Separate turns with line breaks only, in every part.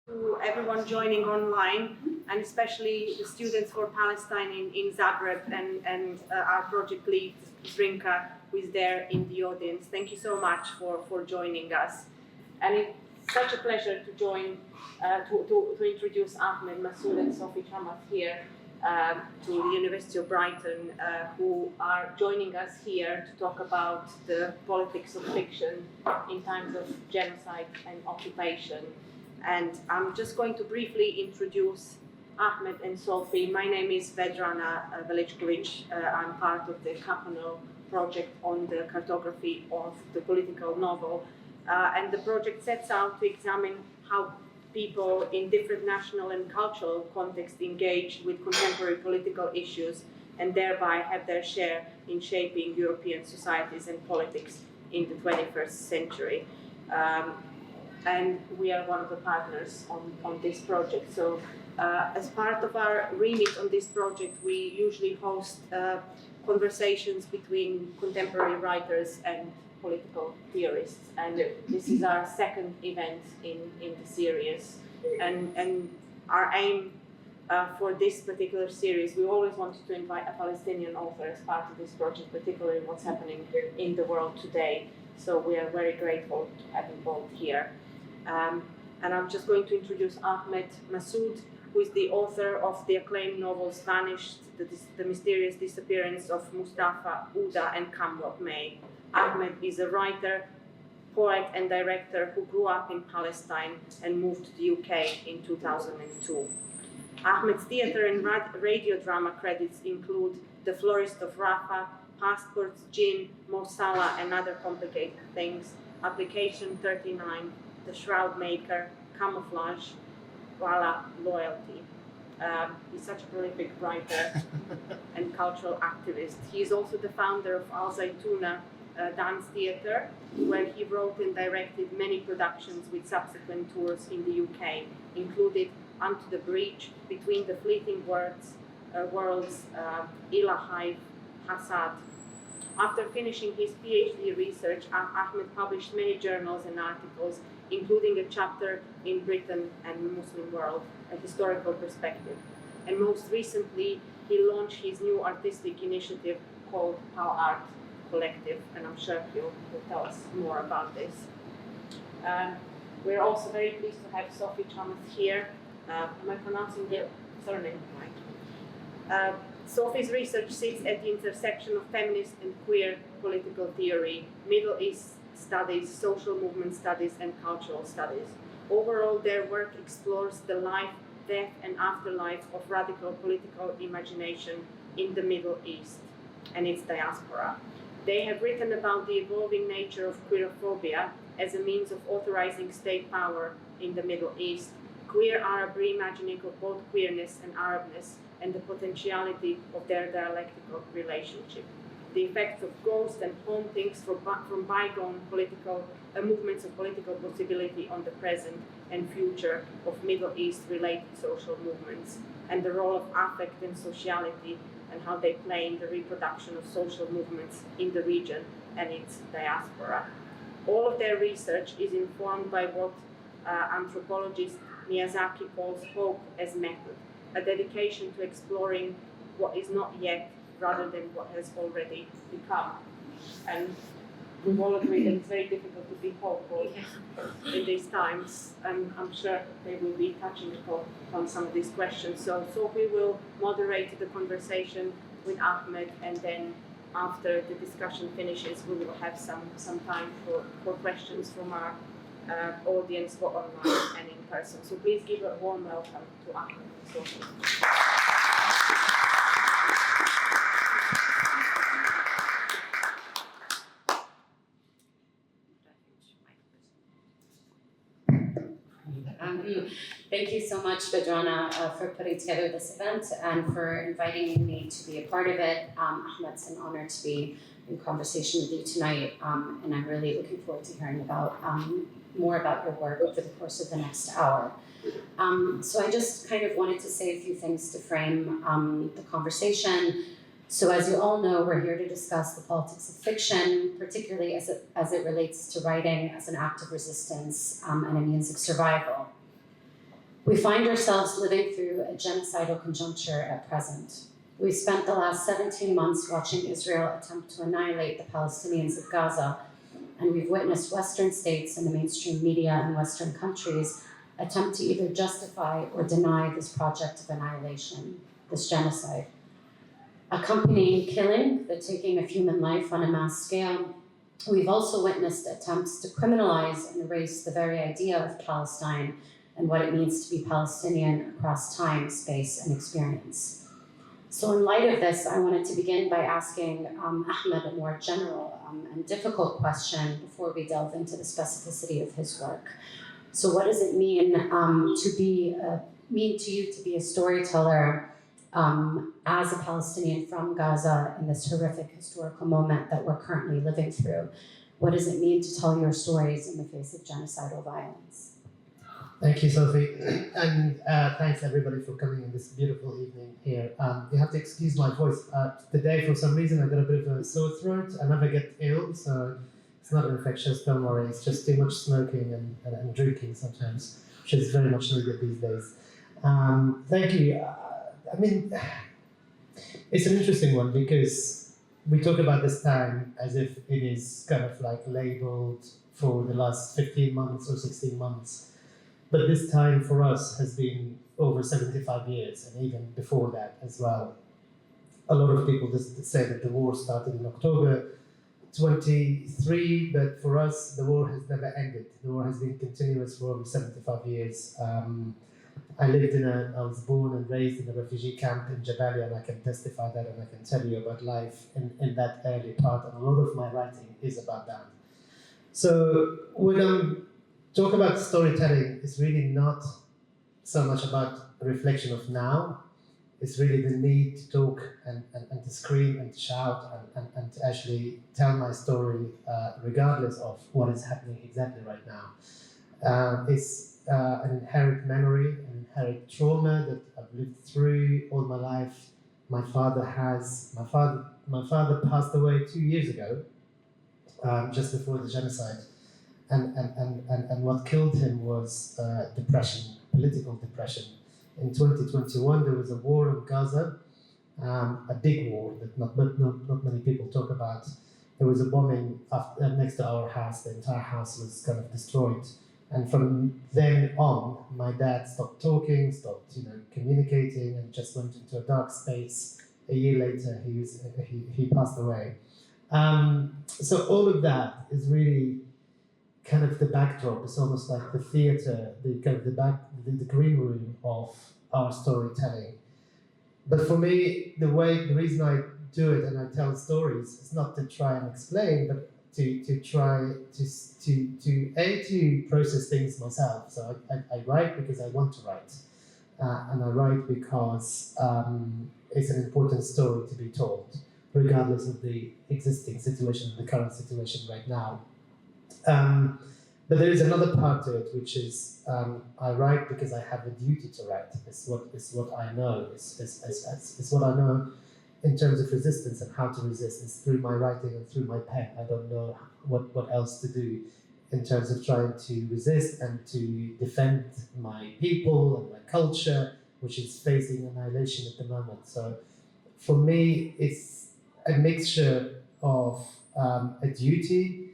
To everyone joining online, and especially the students for Palestine in Zagreb and our project lead, Zrinka, who is there in the audience. Thank you so much for joining us. And it's such a pleasure to join, to introduce Ahmed Masoud and Sophie Chamas here to the University of Brighton, who are joining us here to talk about the politics of fiction in times of genocide and occupation. And I'm just going to briefly introduce Ahmed and Sophie. My name is Vedrana Velichkovic. I'm part of the Kapano project on the cartography of the political novel. And the project sets out to examine how people in different national and cultural contexts engage with contemporary political issues and thereby have their share in shaping European societies and politics in the 21st century. And we are one of the partners on this project. So as part of our remit on this project, we usually host conversations between contemporary writers and political theorists. And this is our second event in the series. And our aim for this particular series, we always wanted to invite a Palestinian author as part of this project, particularly what's happening in the world today. So we are very grateful to have him both here. And I'm just going to introduce Ahmed Masoud, who is the author of the acclaimed novels Vanished, The Mysterious Disappearance of Mustafa Uda and Come What May. Ahmed is a writer, poet and director who grew up in Palestine and moved to the UK in 2002. Ahmed's theatre and radio drama credits include The Florist of Rafah, Passports, Jinn, Mo Salah and Other Complicated Things, Application 39, The Shroud Maker, Camouflage, Voila, Loyalty. He's such a prolific writer and cultural activist. He is also the founder of Al Zaytuna Dance Theatre, where he wrote and directed many productions with subsequent tours in the UK, including Unto the Breach, Between the Fleeting Worlds, Ilahive, Hassad. After finishing his PhD research, Ahmed published many journals and articles, including a chapter in Britain and the Muslim World, a historical perspective. And most recently, he launched his new artistic initiative called How Art Collective, and I'm sure he'll tell us more about this. We're also very pleased to have Sophie Chamas here. Am I pronouncing your surname right? Sophie's research sits at the intersection of feminist and queer political theory, Middle East studies, social movement studies, and cultural studies. Overall, their work explores the life, death, and afterlife of radical political imagination in the Middle East and its diaspora. They have written about the evolving nature of queerophobia as a means of authorizing state power in the Middle East, queer Arab reimagining of both queerness and Arabness, and the potentiality of their dialectical relationship. The effects of ghosts and hauntings from bygone political movements of political possibility on the present and future of Middle East-related social movements, and the role of affect and sociality and how they play in the reproduction of social movements in the region and its diaspora. All of their research is informed by what anthropologist Miyazaki calls hope as method, a dedication to exploring what is not yet rather than what has already become. And we've all agreed that it's very difficult to be hopeful in these times, and I'm sure they will be touching upon some of these questions. So Sophie will moderate the conversation with Ahmed, and then after the discussion finishes, we will have some time for questions from our audience, both online and in person. So please give a warm welcome to Ahmed and Sophie.
Thank you so much, Vedrana, for putting together this event and for inviting me to be a part of it. Ahmed, it's an honor to be in conversation with you tonight, and I'm really looking forward to hearing about more about your work over the course of the next hour. So I just kind of wanted to say a few things to frame the conversation. So as you all know, we're here to discuss the politics of fiction, particularly as it relates to writing as an act of resistance and a means of survival. We find ourselves living through a genocidal conjuncture at present. We've spent the last 17 months watching Israel attempt to annihilate the Palestinians of Gaza, and we've witnessed Western states and the mainstream media in Western countries attempt to either justify or deny this project of annihilation, this genocide. Accompanying killing, the taking of human life on a mass scale, we've also witnessed attempts to criminalize and erase the very idea of Palestine and what it means to be Palestinian across time, space, and experience. So in light of this, I wanted to begin by asking Ahmed a more general and difficult question before we delve into the specificity of his work. So what does it mean to you to be a storyteller as a Palestinian from Gaza in this horrific historical moment that we're currently living through? What does it mean to tell your stories in the face of genocidal violence?
Thank you, Sophie, and thanks everybody for coming in this beautiful evening here. You have to excuse my voice. Today, for some reason, I got a bit of a sore throat. I never get ill, so it's not infectious, don't worry. It's just too much smoking and drinking sometimes, which is very much needed these days. Thank you. I mean, it's an interesting one because we talk about this time as if it is kind of like labeled for the last 15 months or 16 months. But this time for us has been over 75 years, and even before that as well. A lot of people just say that the war started in October 23, but for us, the war has never ended. The war has been continuous for over 75 years. I was born and raised in a refugee camp in Jabalia, and I can testify that, and I can tell you about life in that early part, and a lot of my writing is about that. So when I'm talk about storytelling, is really not so much about a reflection of now. It's really the need to talk and to scream and to shout and to actually tell my story regardless of what is happening exactly right now. It's an inherent memory, an inherent trauma that I've lived through all my life. My father passed away 2 years ago, just before the genocide. And what killed him was depression, political depression. In 2021, there was a war in Gaza, a big war that not many people talk about. There was a bombing next to our house. The entire house was kind of destroyed. And from then on, my dad stopped talking, stopped communicating, and just went into a dark space. A year later, he passed away. So all of that is really kind of the backdrop. It's almost like the theater, the green room of our storytelling. But for me, the reason I do it and I tell stories is not to try and explain, but to try to process things myself. So I write because I want to write, and I write because it's an important story to be told, regardless of the existing situation, the current situation right now. But there is another part to it, which is I write because I have a duty to write. It's what I know. It's what I know in terms of resistance and how to resist. It's through my writing and through my pen. I don't know what else to do in terms of trying to resist and to defend my people and my culture, which is facing annihilation at the moment. So for me, it's a mixture of a duty,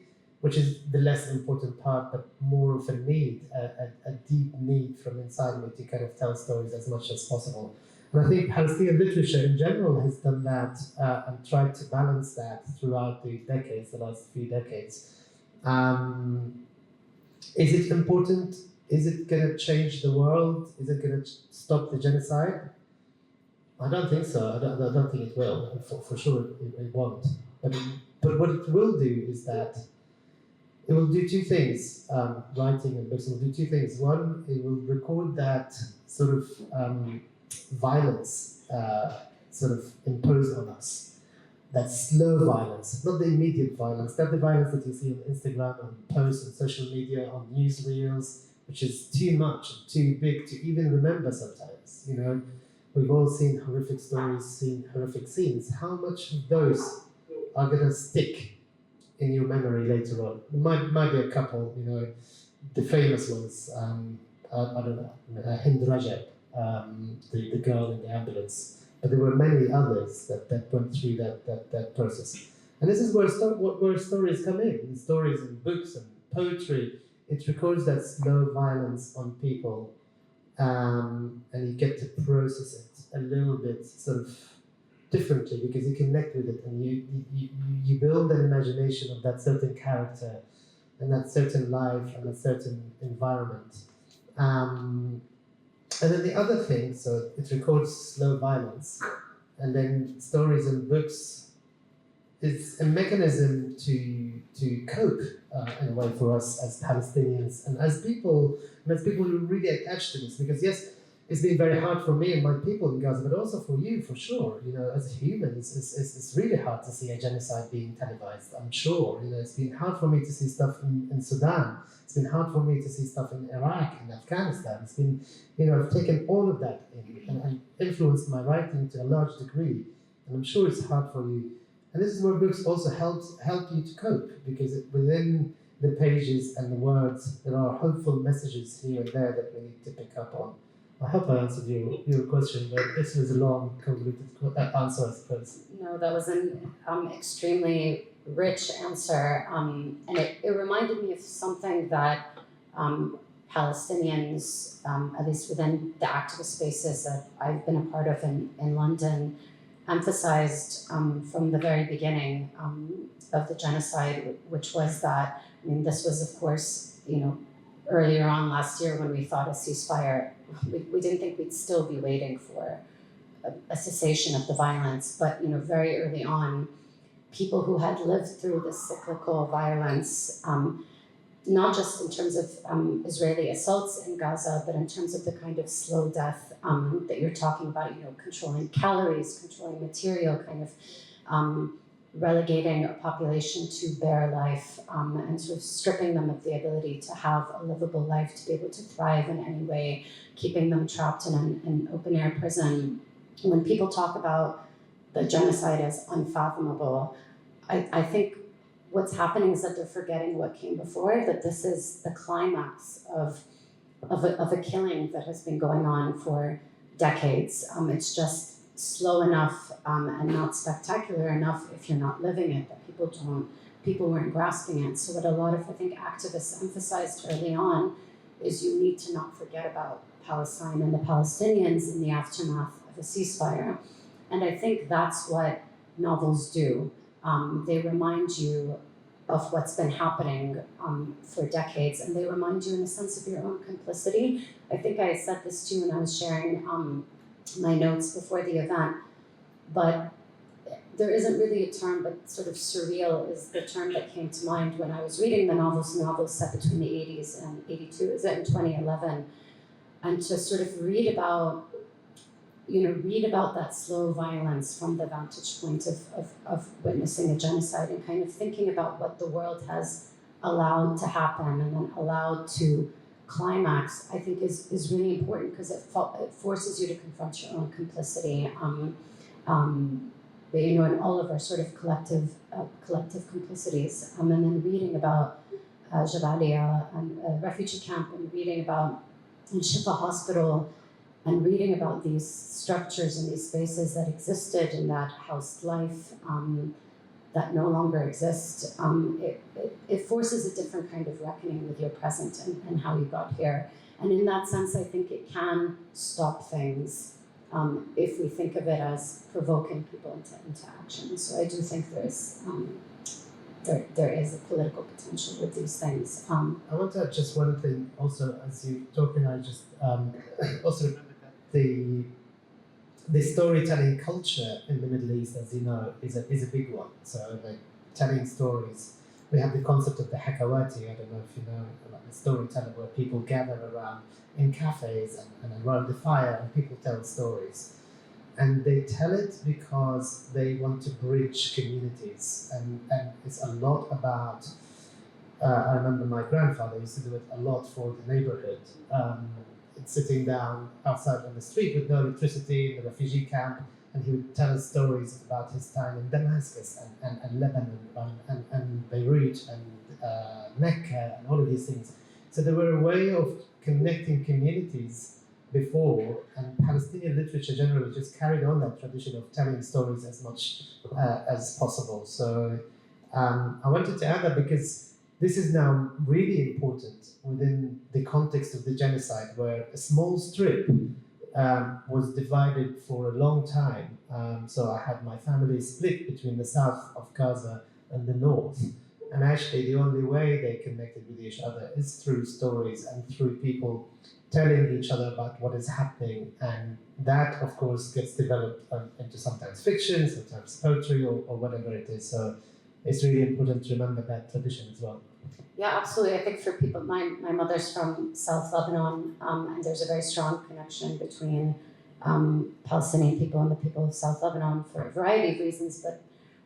which is the less important part, but more of a need, a deep need from inside me to kind of tell stories as much as possible. And I think Palestinian literature in general has done that and tried to balance that throughout the last few decades. Is it important? Is it going to change the world? Is it going to stop the genocide? I don't think so. I don't think it will. For sure, it won't. But what it will do is that it will do two things. Writing and books will do two things. One, it will record that sort of violence sort of imposed on us. That slow violence, not the immediate violence, not the violence that you see on Instagram, on posts, on social media, on newsreels, which is too much, too big to even remember sometimes. We've all seen horrific stories, seen horrific scenes. How much of those are going to stick in your memory later on? It might be a couple, the famous ones. I don't know, Hind Rajab, the girl in the ambulance. But there were many others that went through that process. And this is where stories come in stories and books and poetry. It records that slow violence on people, and you get to process it a little bit sort of differently because you connect with it and you build an imagination of that certain character and that certain life and a certain environment. And then the other thing, so it records slow violence, and then stories and books is a mechanism to cope in a way for us as Palestinians and as people who really attached to this. Because yes, it's been very hard for me and my people in Gaza, but also for you, for sure. You know, as a human, it's really hard to see a genocide being televised. I'm sure. You know, it's been hard for me to see stuff in Sudan. It's been hard for me to see stuff in Iraq, in Afghanistan. It's been, you know, I've taken all of that in and influenced my writing to a large degree. And I'm sure it's hard for you. And this is where books also help you to cope, because within the pages and the words, there are hopeful messages here and there that we need to pick up on. I hope I answered your question, but this was a long, convoluted answer, I suppose.
No, that was an extremely rich answer, and it reminded me of something that Palestinians, at least within the activist spaces that I've been a part of in London, emphasized from the very beginning of the genocide, which was that, I mean, this was, of course, you know, earlier on last year when we thought a ceasefire, we didn't think we'd still be waiting for a cessation of the violence, but, you know, very early on, people who had lived through this cyclical violence, not just in terms of Israeli assaults in Gaza, but in terms of the kind of slow death that you're talking about, you know, controlling calories, controlling material, kind of relegating a population to bare life, and sort of stripping them of the ability to have a livable life, to be able to thrive in any way, keeping them trapped in an open-air prison. When people talk about the genocide as unfathomable, I think what's happening is that they're forgetting what came before, that this is the climax of a killing that has been going on for decades. It's just slow enough and not spectacular enough if you're not living it, that people weren't grasping it. So what a lot of, I think, activists emphasized early on is you need to not forget about Palestine and the Palestinians in the aftermath of a ceasefire. And I think that's what novels do. They remind you of what's been happening for decades, and they remind you in a sense of your own complicity. I think I said this too when I was sharing my notes before the event, but there isn't really a term, but sort of surreal is the term that came to mind when I was reading the novels set between the 80s and 82, is it in 2011, and to sort of read about that slow violence from the vantage point of witnessing a genocide and kind of thinking about what the world has allowed to happen and then allowed to climax, I think is really important, because it forces you to confront your own complicity. But, you know, in all of our sort of collective complicities, and then reading about Jabalia and a refugee camp, and reading about Shifa Hospital, and reading about these structures and these spaces that existed in that housed life that no longer exist, it forces a different kind of reckoning with your present and how you got here. And in that sense, I think it can stop things if we think of it as provoking people into action. So I do think there is a political potential with these things.
I want to add just one thing also, as you're talking, I just also remember that the storytelling culture in the Middle East, as you know, is a big one. So like telling stories, we have the concept of the hakawati. I don't know if you know about the storyteller, where people gather around in cafes and around the fire, and people tell stories. And they tell it because they want to bridge communities, and it's a lot about. I remember my grandfather used to do it a lot for the neighborhood. Sitting down outside on the street with no electricity in the refugee camp, and he would tell us stories about his time in Damascus and Lebanon and Beirut and Mecca and all of these things. So they were a way of connecting communities before, and Palestinian literature generally just carried on that tradition of telling stories as much as possible. So I wanted to add that because this is now really important within the context of the genocide, where a small strip was divided for a long time. So I had my family split between the south of Gaza and the north. And actually the only way they connected with each other is through stories and through people telling each other about what is happening. And that, of course, gets developed into sometimes fiction, sometimes poetry, or whatever it is. So it's really important to remember that tradition as well.
Yeah, absolutely. I think for people, my mother's from South Lebanon, and there's a very strong connection between Palestinian people and the people of South Lebanon for a variety of reasons, but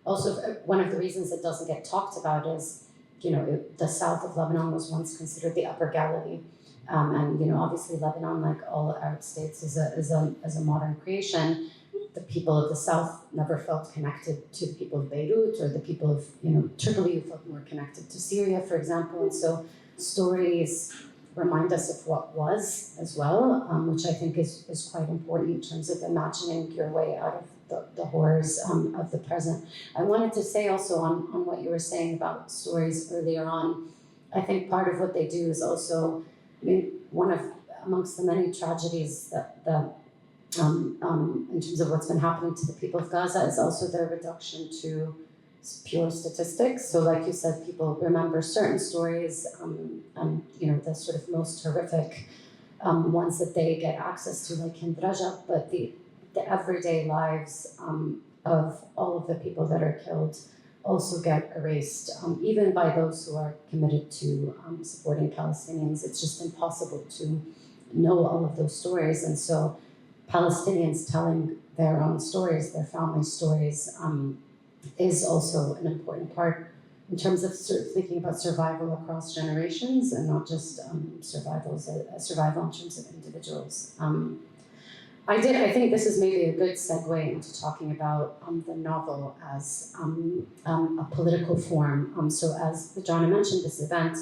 also one of the reasons it doesn't get talked about is, the south of Lebanon was once considered the Upper Galilee, and obviously Lebanon, like all Arab states, is a modern creation. The people of the south never felt connected to the people of Beirut or the people of Tripoli, who felt more connected to Syria, for example. And so stories remind us of what was as well, which I think is quite important in terms of imagining your way out of the horrors of the present. I wanted to say also on what you were saying about stories earlier on, I think part of what they do is also, amongst the many tragedies that in terms of what's been happening to the people of Gaza is also their reduction to pure statistics. So like you said, people remember certain stories, and the sort of most horrific ones that they get access to, like Hind Rajab, but the everyday lives of all of the people that are killed also get erased, even by those who are committed to supporting Palestinians. It's just impossible to know all of those stories. And so Palestinians telling their own stories, their family stories, is also an important part in terms of thinking about survival across generations and not just survival in terms of individuals. I think this is maybe a good segue into talking about the novel as a political form. So as Joanna mentioned, this event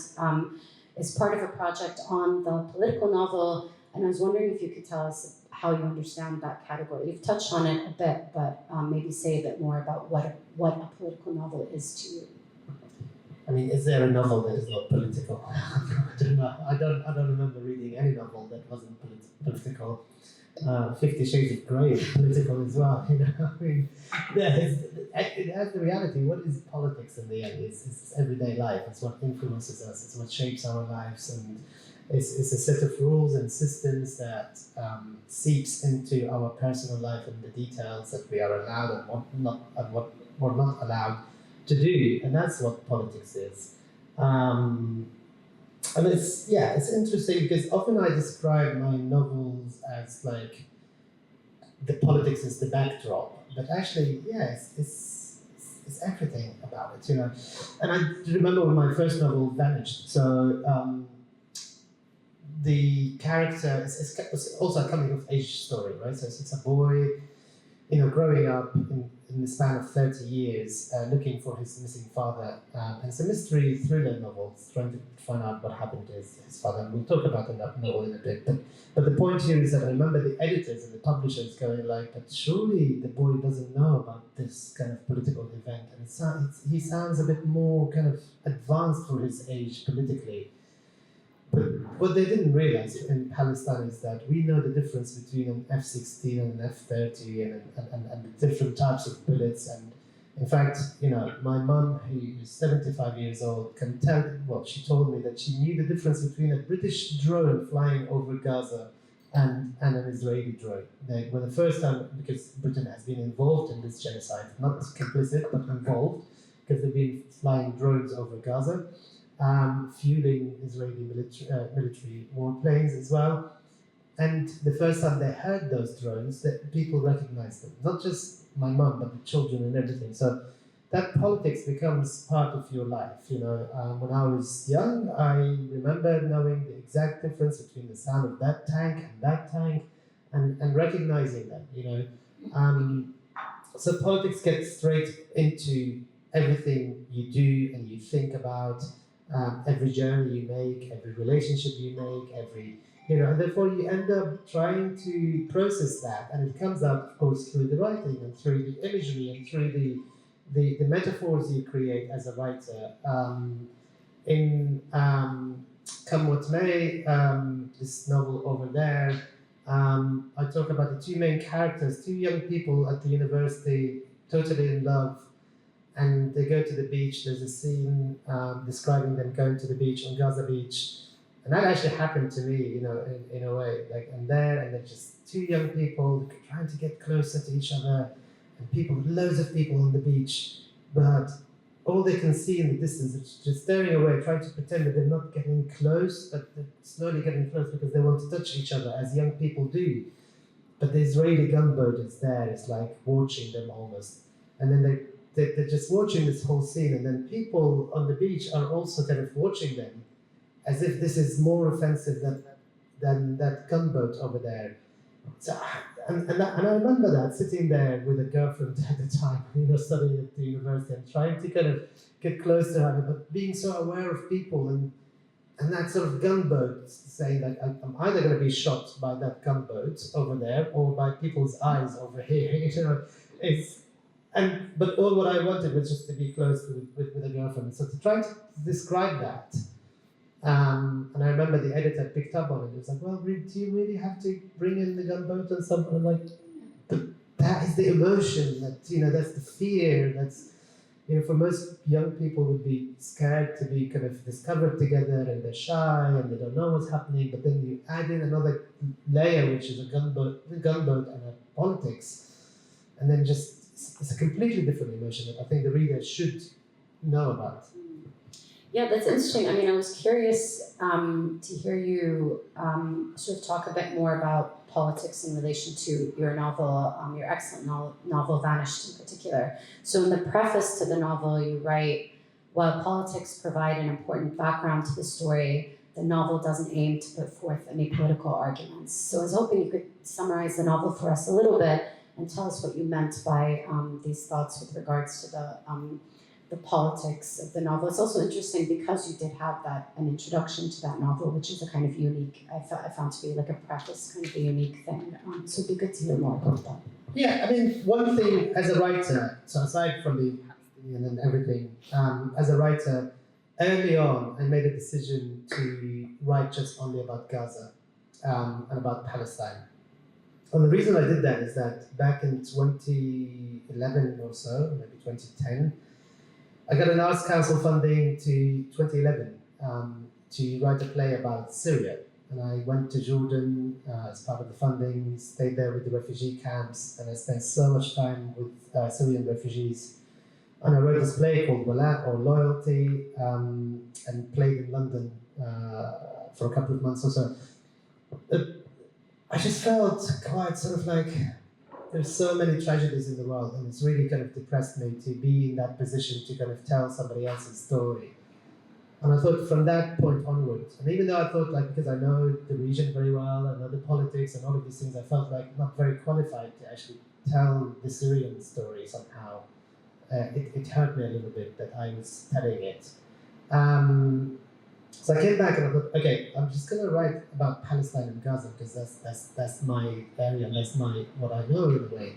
is part of a project on the political novel, and I was wondering if you could tell us how you understand that category. You've touched on it a bit, but maybe say a bit more about what a political novel is to you.
I mean, is there a novel that is not political? I don't know. I don't remember reading any novel that wasn't political. 50 Shades of Grey is political as well. I mean, it has the reality. What is politics in the end? It's everyday life. It's what influences us. It's what shapes our lives, and it's a set of rules and systems that seeps into our personal life and the details that we are allowed and what we're not allowed to do, and that's what politics is. And it's interesting because often I describe my novels as like the politics is the backdrop, but actually, it's everything about it, And I remember when my first novel vanished. So the character is also a coming of age story, right? So it's a boy, growing up in the span of 30 years, looking for his missing father. And it's a mystery thriller novel, trying to find out what happened to his father. And we'll talk about that novel in a bit. But the point here is that I remember the editors and the publishers going like, but surely the boy doesn't know about this kind of political event. And he sounds a bit more kind of advanced for his age politically. But what they didn't realize in Palestine is that we know the difference between an F-16 and an F-30 and the different types of bullets. And in fact, my mum, who is 75 years old, can tell, she told me that she knew the difference between a British drone flying over Gaza and an Israeli drone. When the first time, because Britain has been involved in this genocide, not complicit, but involved, because they've been flying drones over Gaza, fueling Israeli military warplanes as well. And the first time they heard those drones, that people recognized them. Not just my mum, but the children and everything. So that politics becomes part of your life. When I was young, I remember knowing the exact difference between the sound of that tank and recognizing them, So politics gets straight into everything you do and you think about. every journey you make, every relationship you make, and therefore you end up trying to process that, and it comes out, of course, through the writing and through the imagery and through the metaphors you create as a writer. In Come What May, this novel over there, I talk about the two main characters, two young people at the university, totally in love, and they go to the beach. There's a scene describing them going to the beach on Gaza Beach, and that actually happened to me, in a way. And they're just two young people trying to get closer to each other, and loads of people on the beach, but all they can see in the distance is just staring away, trying to pretend that they're not getting close, but they're slowly getting close because they want to touch each other, as young people do. But the Israeli gunboat is there, it's like watching them almost. And then they're just watching this whole scene, and then people on the beach are also kind of watching them, as if this is more offensive than that gunboat over there. So, and I remember that, sitting there with a girlfriend at the time, studying at the university and trying to kind of get close to her, but being so aware of people and that sort of gunboat, saying that I'm either going to be shot by that gunboat over there or by people's eyes over here. But all what I wanted was just to be close with a girlfriend. So to try to describe that. And I remember the editor picked up on it. It was like, well, do you really have to bring in the gunboat and something? I'm like, but that is the emotion, that's the fear, that's, for most young people would be scared to be kind of discovered together, and they're shy and they don't know what's happening, but then you add in another layer, which is a gunboat and a politics, and then it's a completely different emotion that I think the reader should know about.
Yeah, that's interesting. I mean, I was curious to hear you sort of talk a bit more about politics in relation to your novel, your excellent novel, Vanished, in particular. So in the preface to the novel, you write, while politics provide an important background to the story, the novel doesn't aim to put forth any political arguments. So I was hoping you could summarize the novel for us a little bit and tell us what you meant by these thoughts with regards to the politics of the novel. It's also interesting because you did have an introduction to that novel, which is a kind of unique, I found to be like a preface, kind of a unique thing. So it'd be good to hear more about that.
Yeah, I mean, one thing as a writer, so aside from the Palestinian and everything, as a writer, early on I made a decision to write just only about Gaza and about Palestine. And the reason I did that is that back in 2011 or so, maybe 2010, I got an Arts Council funding to 2011 to write a play about Syria. And I went to Jordan as part of the funding, stayed there with the refugee camps, and I spent so much time with Syrian refugees. And I wrote this play called Wala, or Loyalty, and played in London for a couple of months or so. I just felt quite sort of like, there's so many tragedies in the world, and it's really kind of depressed me to be in that position to kind of tell somebody else's story. And I thought from that point onwards, and even though I thought because I know the region very well, I know the politics and all of these things, I felt like not very qualified to actually tell the Syrian story somehow. It hurt me a little bit that I was telling it. So I came back and I thought, okay, I'm just going to write about Palestine and Gaza because that's my area, that's what I know in a way.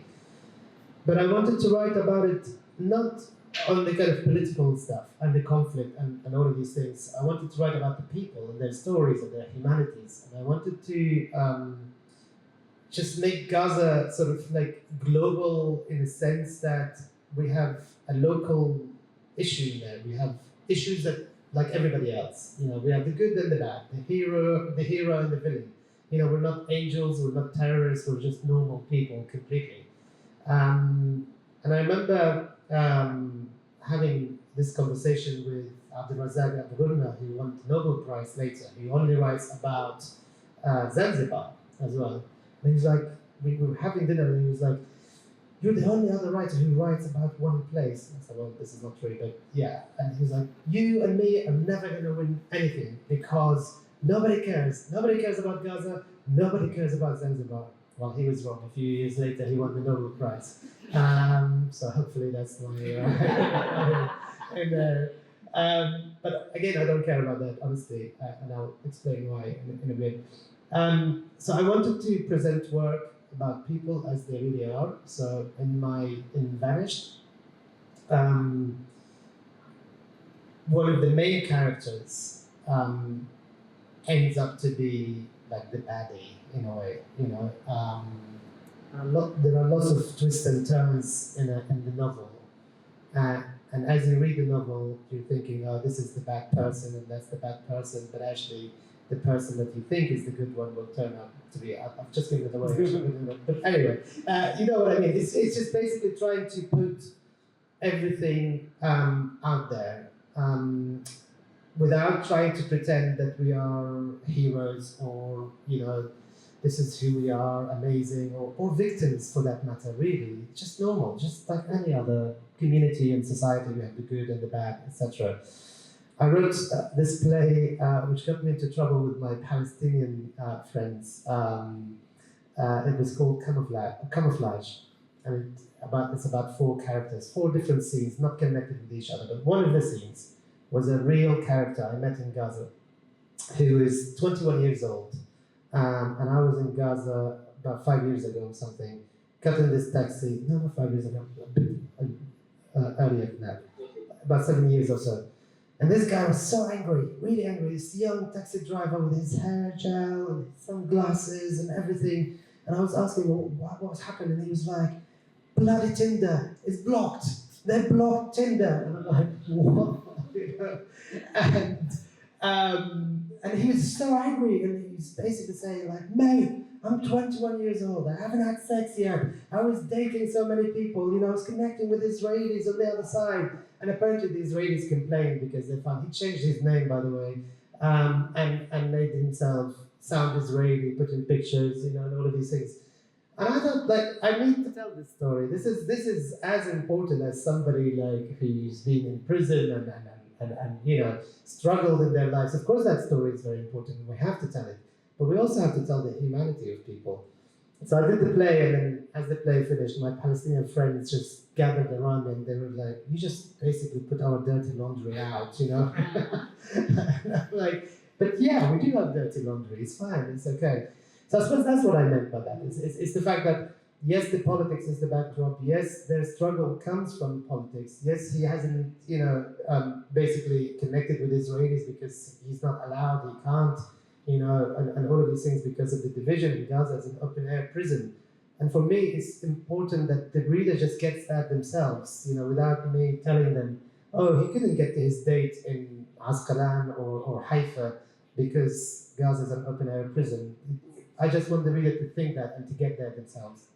But I wanted to write about it not on the kind of political stuff and the conflict and all of these things. I wanted to write about the people and their stories and their humanities. And I wanted to just make Gaza sort of like global in the sense that we have a local issue in there. We have issues that like everybody else, we have the good and the bad, the hero and the villain. We're not angels, we're not terrorists, we're just normal people completely. And I remember having this conversation with Abdulrazak Abdulgurna, who won the Nobel Prize later. He only writes about Zanzibar as well. And he's like, we were having dinner, and he was like, "You're the only other writer who writes about one place." I said, "Well, this is not true, but yeah." And he was like, "You and me are never going to win anything because nobody cares. Nobody cares about Gaza. Nobody cares about Zanzibar." Well, he was wrong. A few years later, he won the Nobel Prize. So hopefully that's my in there. But again, I don't care about that, honestly, and I'll explain why in a bit. So I wanted to present work about people as they really are. So in Vanished, one of the main characters ends up to be like the baddie in a way, you know. There are lots of twists and turns in the novel. And as you read the novel, you're thinking, oh, this is the bad person and that's the bad person, but actually the person that you think is the good one will turn out to be, I've just given it away, but anyway, you know what I mean. It's just basically trying to put everything out there without trying to pretend that we are heroes or, you know, this is who we are, amazing, or victims for that matter, really. Just normal, just like any other community and society. We have the good and the bad, etc. I wrote this play, which got me into trouble with my Palestinian friends. It was called Camouflage. And it's about 4 characters, 4 different scenes, not connected with each other. But one of the scenes was a real character I met in Gaza, who is 21 years old. And I was in Gaza about 5 years ago or something, got in this taxi, no, not 5 years ago, a bit earlier than that, about 7 years or so. And this guy was so angry, really angry, this young taxi driver with his hair gel and his sunglasses and everything. And I was asking him, what was happening? And he was like, bloody Tinder is blocked. They blocked Tinder. And I'm like, what? And he was so angry, and he was basically saying like, mate, I'm 21 years old, I haven't had sex yet, I was dating so many people, you know, I was connecting with Israelis on the other side. And apparently the Israelis complained because they found, he changed his name, by the way, and made himself sound Israeli, put in pictures, you know, and all of these things. And I thought, like, I need to tell this story. This is as important as somebody like who's been in prison and you know, struggled in their lives. Of course that story is very important and we have to tell it, but we also have to tell the humanity of people. So I did the play, and then as the play finished, my Palestinian friends just gathered around me and they were like, you just basically put our dirty laundry out, you know? And I'm like, but yeah, we do have dirty laundry, it's fine, it's okay. So I suppose that's what I meant by that. It's the fact that, yes, the politics is the backdrop. Yes, their struggle comes from politics. Yes, he hasn't, you know, basically connected with Israelis because he's not allowed, he can't, you know, and all of these things because of the division in Gaza as an open-air prison. And for me, it's important that the reader just gets that themselves, you know, without me telling them, oh, he couldn't get to his date in Asqalan or Haifa because Gaza is an open-air prison. I just want the reader to think that and to get there themselves.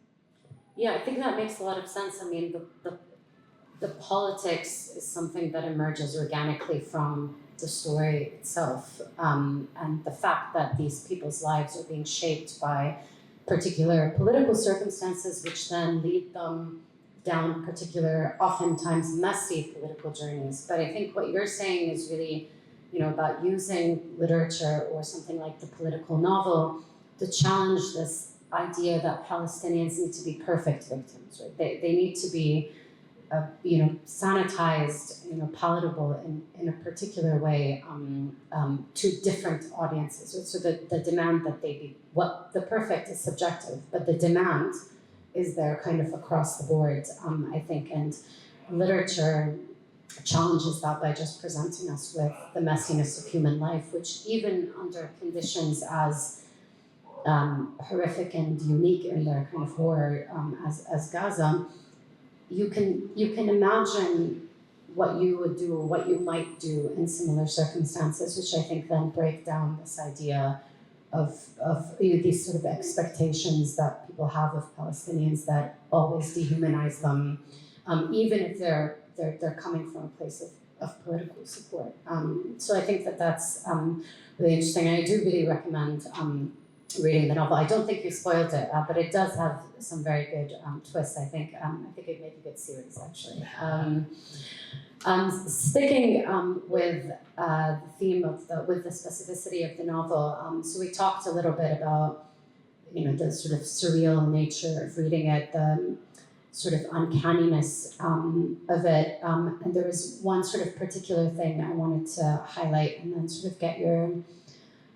Yeah, I think that makes a lot of sense. I mean, the politics is something that emerges organically from the story itself, and the fact that these people's lives are being shaped by particular political circumstances, which then lead them down particular, oftentimes messy political journeys. But I think what you're saying is really, you know, about using literature or something like the political novel to challenge this idea that Palestinians need to be perfect victims, right? They need to be, you know, sanitized, you know, palatable in a particular way to different audiences. Right? So the demand that they be, what the perfect is subjective, but the demand is there kind of across the board, I think, and literature challenges that by just presenting us with the messiness of human life, which even under conditions as horrific and unique in their kind of horror as Gaza, you can imagine what you would do or what you might do in similar circumstances, which I think then break down this idea of these sort of expectations that people have of Palestinians that always dehumanize them, even if they're coming from a place of political support. So I think that's really interesting, and I do really recommend reading the novel. I don't think you spoiled it, but it does have some very good twists. I think it'd make a good series, actually. Sticking with the theme of with the specificity of the novel. So we talked a little bit about, you know, the sort of surreal nature of reading it. sort of uncanniness of it. And there was one sort of particular thing I wanted to highlight and then sort of get your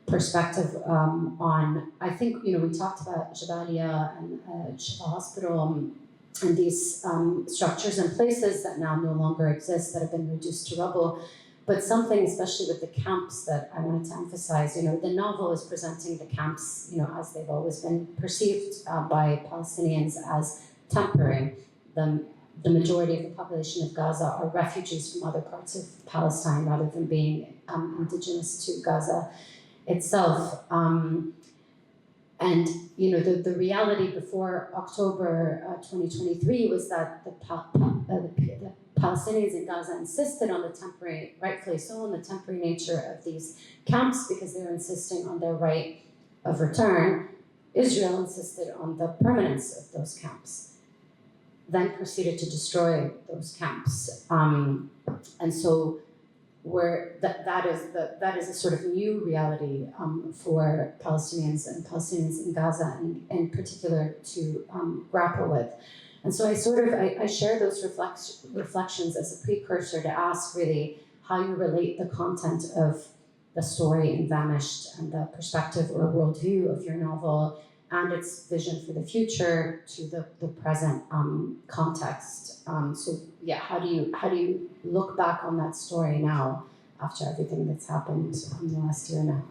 perspective on. I think, we talked about Jabalia and Shifa Hospital and these structures and places that now no longer exist, that have been reduced to rubble. But something, especially with the camps, that I wanted to emphasize, the novel is presenting the camps, as they've always been perceived by Palestinians as temporary. The majority of the population of Gaza are refugees from other parts of Palestine rather than being indigenous to Gaza itself. And the reality before October 2023 was that the Palestinians in Gaza insisted on the temporary, rightfully so, on the temporary nature of these camps because they were insisting on their right of return. Israel insisted on the permanence of those camps, then proceeded to destroy those camps. And so that is a sort of new reality for Palestinians and Palestinians in Gaza in particular to grapple with. And so I share those reflections as a precursor to ask really how you relate the content of the story in Vanished and the perspective or worldview of your novel and its vision for the future to the present context. So yeah, how do you look back on that story now after everything that's happened in the last year and a half?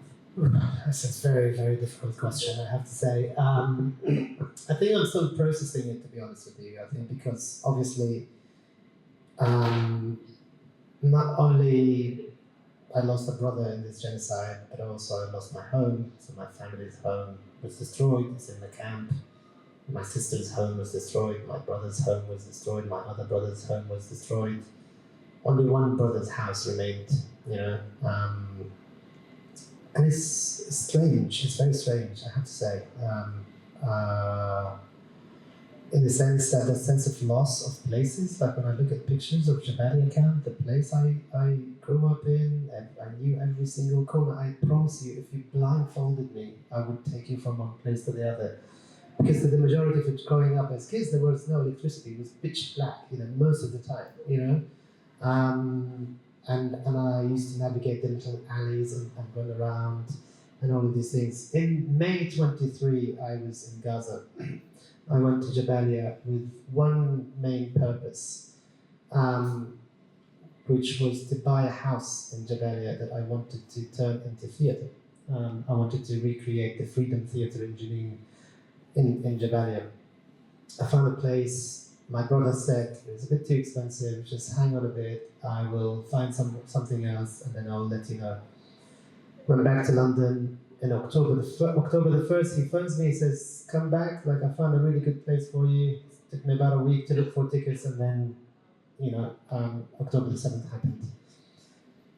That's a very, very difficult question, I have to say. I think I'm still processing it, to be honest with you. I think because obviously, not only I lost a brother in this genocide, but also I lost my home. So my family's home was destroyed. It's in the camp. My sister's home was destroyed. My brother's home was destroyed. My other brother's home was destroyed. Only one brother's house remained, and it's strange. It's very strange, I have to say. In the sense that a sense of loss of places, like when I look at pictures of Jabalia camp, the place I grew up in, and I knew every single corner. I promise you, if you blindfolded me, I would take you from one place to the other. Because the majority of it growing up as kids, there was no electricity. It was pitch black, most of the time, And I used to navigate the little alleys and run around and all of these things. In May 23, I was in Gaza. I went to Jabalia with one main purpose, which was to buy a house in Jabalia that I wanted to turn into theatre. I wanted to recreate the Freedom Theatre in Jenin in Jabalia. I found a place. My brother said it was a bit too expensive, just hang on a bit, I will find something else and then I'll let you know. Went back to London in October the 1st, he phones me, he says, come back, I found a really good place for you. It took me about a week to look for tickets and then, October the 7th happened.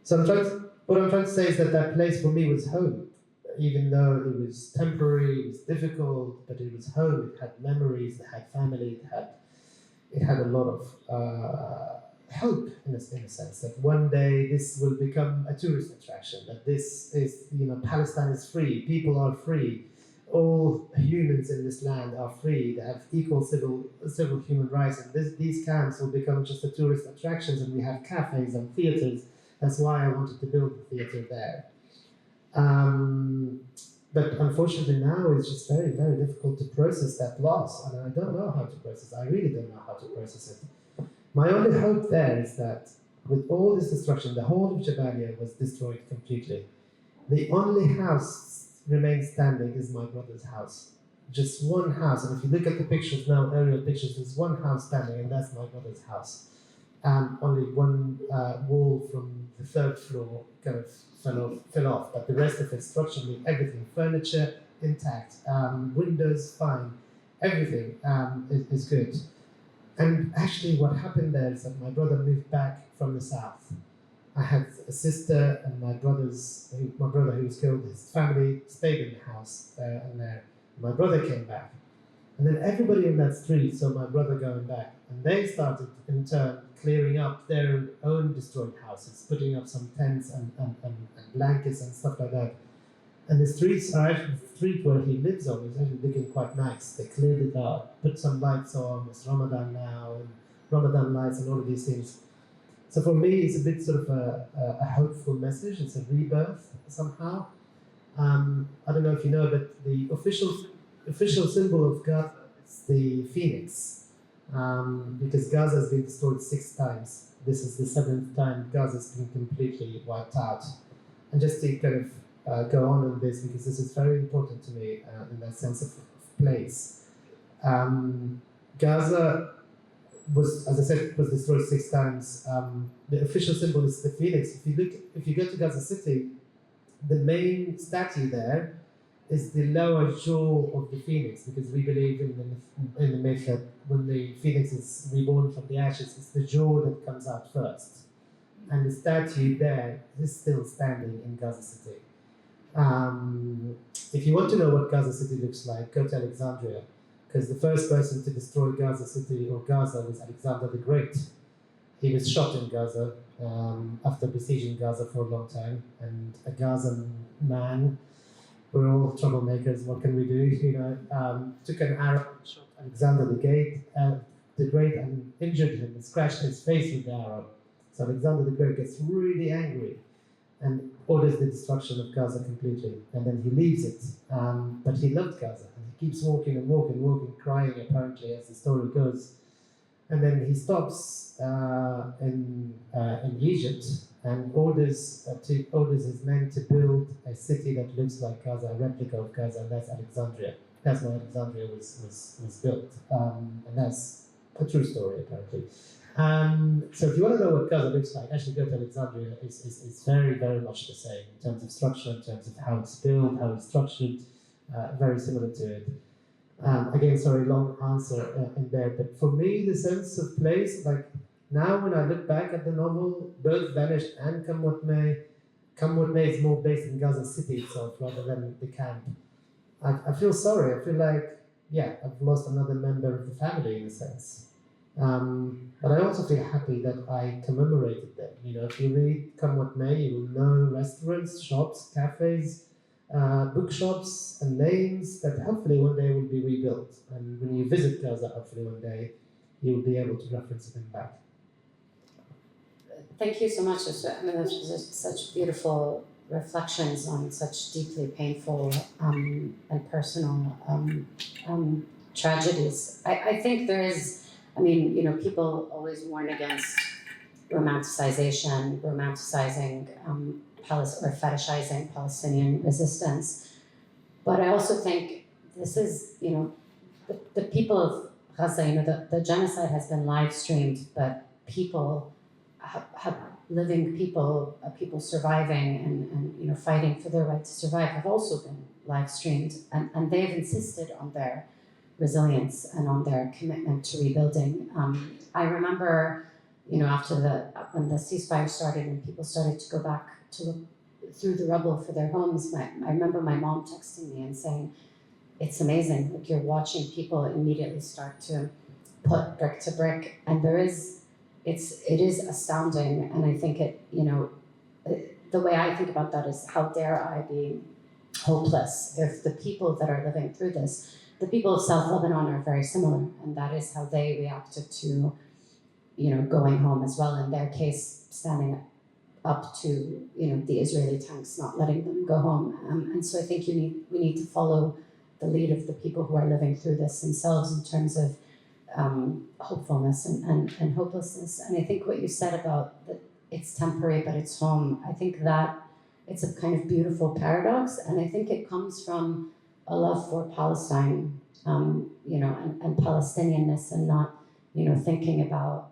So what I'm trying to say is that place for me was home. Even though it was temporary, it was difficult, but it was home, it had memories, it had family, it had a lot of hope in a sense that one day this will become a tourist attraction, that this is, Palestine is free, people are free, all humans in this land are free, they have equal civil human rights, and these camps will become just a tourist attractions, and we have cafes and theatres. That's why I wanted to build the theatre there. But unfortunately now it's just very, very difficult to process that loss, and I don't know how to process it. I really don't know how to process it. My only hope there is that with all this destruction, the whole of Jabalia was destroyed completely. The only house remains standing is my brother's house. Just one house, and if you look at the pictures now, aerial pictures, there's one house standing, and that's my brother's house. Only one wall from the 3rd floor kind of fell off, but the rest of it, structurally, everything, furniture intact, windows fine, everything is good. And actually what happened there is that my brother moved back from the south. I had a sister and my brother who was killed, his family stayed in the house there and there. My brother came back. And then everybody in that street saw my brother going back. And they started, in turn, clearing up their own destroyed houses, putting up some tents and blankets and stuff like that. And the streets are actually, the street where he lives on is actually looking quite nice. They cleared it out, put some lights on, it's Ramadan now, and Ramadan lights and all of these things. So for me, it's a bit sort of a hopeful message. It's a rebirth somehow. I don't know if you know, but the official symbol of Gaza is the phoenix, because Gaza has been destroyed 6 times. This is the 7th time Gaza has been completely wiped out. And just to kind of go on this, because this is very important to me in that sense of place. Gaza was, as I said, was destroyed 6 times. The official symbol is the phoenix. If you go to Gaza City, the main statue there is the lower jaw of the phoenix, because we believe in the myth that when the phoenix is reborn from the ashes, it's the jaw that comes out first. And the statue there is still standing in Gaza City. If you want to know what Gaza City looks like, go to Alexandria, because the first person to destroy Gaza City or Gaza was Alexander the Great. He was shot in Gaza after besieging Gaza for a long time, and a Gaza man, we're all troublemakers, what can we do? You know, took an arrow and shot Alexander the Great and injured him and scratched his face with the arrow. So Alexander the Great gets really angry and orders the destruction of Gaza completely, and then he leaves it. But he loved Gaza, and he keeps walking and walking, crying apparently as the story goes. And then he stops in Egypt and orders his men to build a city that looks like Gaza, a replica of Gaza, and that's Alexandria. That's where Alexandria was built, and that's a true story apparently. So if you want to know what Gaza looks like, actually go to Alexandria. It's very, very much the same in terms of structure, in terms of how it's built, how it's structured, very similar to it. Again, sorry, long answer in there, but for me, the sense of place, like now when I look back at the novel, both Vanished and Come What May is more based in Gaza City itself rather than the camp. I feel sorry, I feel like, yeah, I've lost another member of the family in a sense. But I also feel happy that I commemorated them. You know, if you read Come What May, you will know restaurants, shops, cafes, bookshops and names that hopefully one day will be rebuilt. And when you visit Gaza, hopefully one day, you will be able to reference them back.
Thank you so much. I mean, those were such beautiful reflections on such deeply painful and personal tragedies. I think there is, I mean, you know, people always warn against romanticizing or fetishizing Palestinian resistance. But I also think this is, you know, the people of Gaza, you know, the genocide has been live streamed, but people have living people surviving and you know, fighting for their right to survive have also been live streamed, and they've insisted on their resilience and on their commitment to rebuilding. I remember, you know, when the ceasefire started and people started to go back to look through the rubble for their homes, I remember my mom texting me and saying, it's amazing, like you're watching people immediately start to put brick to brick, and it is astounding. And I think the way I think about that is, how dare I be hopeless if the people that are living through this, the people of South Lebanon are very similar, and that is how they reacted to, you know, going home as well. In their case, standing up to, you know, the Israeli tanks not letting them go home. And so I think we need to follow the lead of the people who are living through this themselves in terms of hopefulness and hopelessness. And I think what you said about that it's temporary but it's home, I think that it's a kind of beautiful paradox, and I think it comes from a love for Palestine, you know, and Palestinianness, and not, you know, thinking about,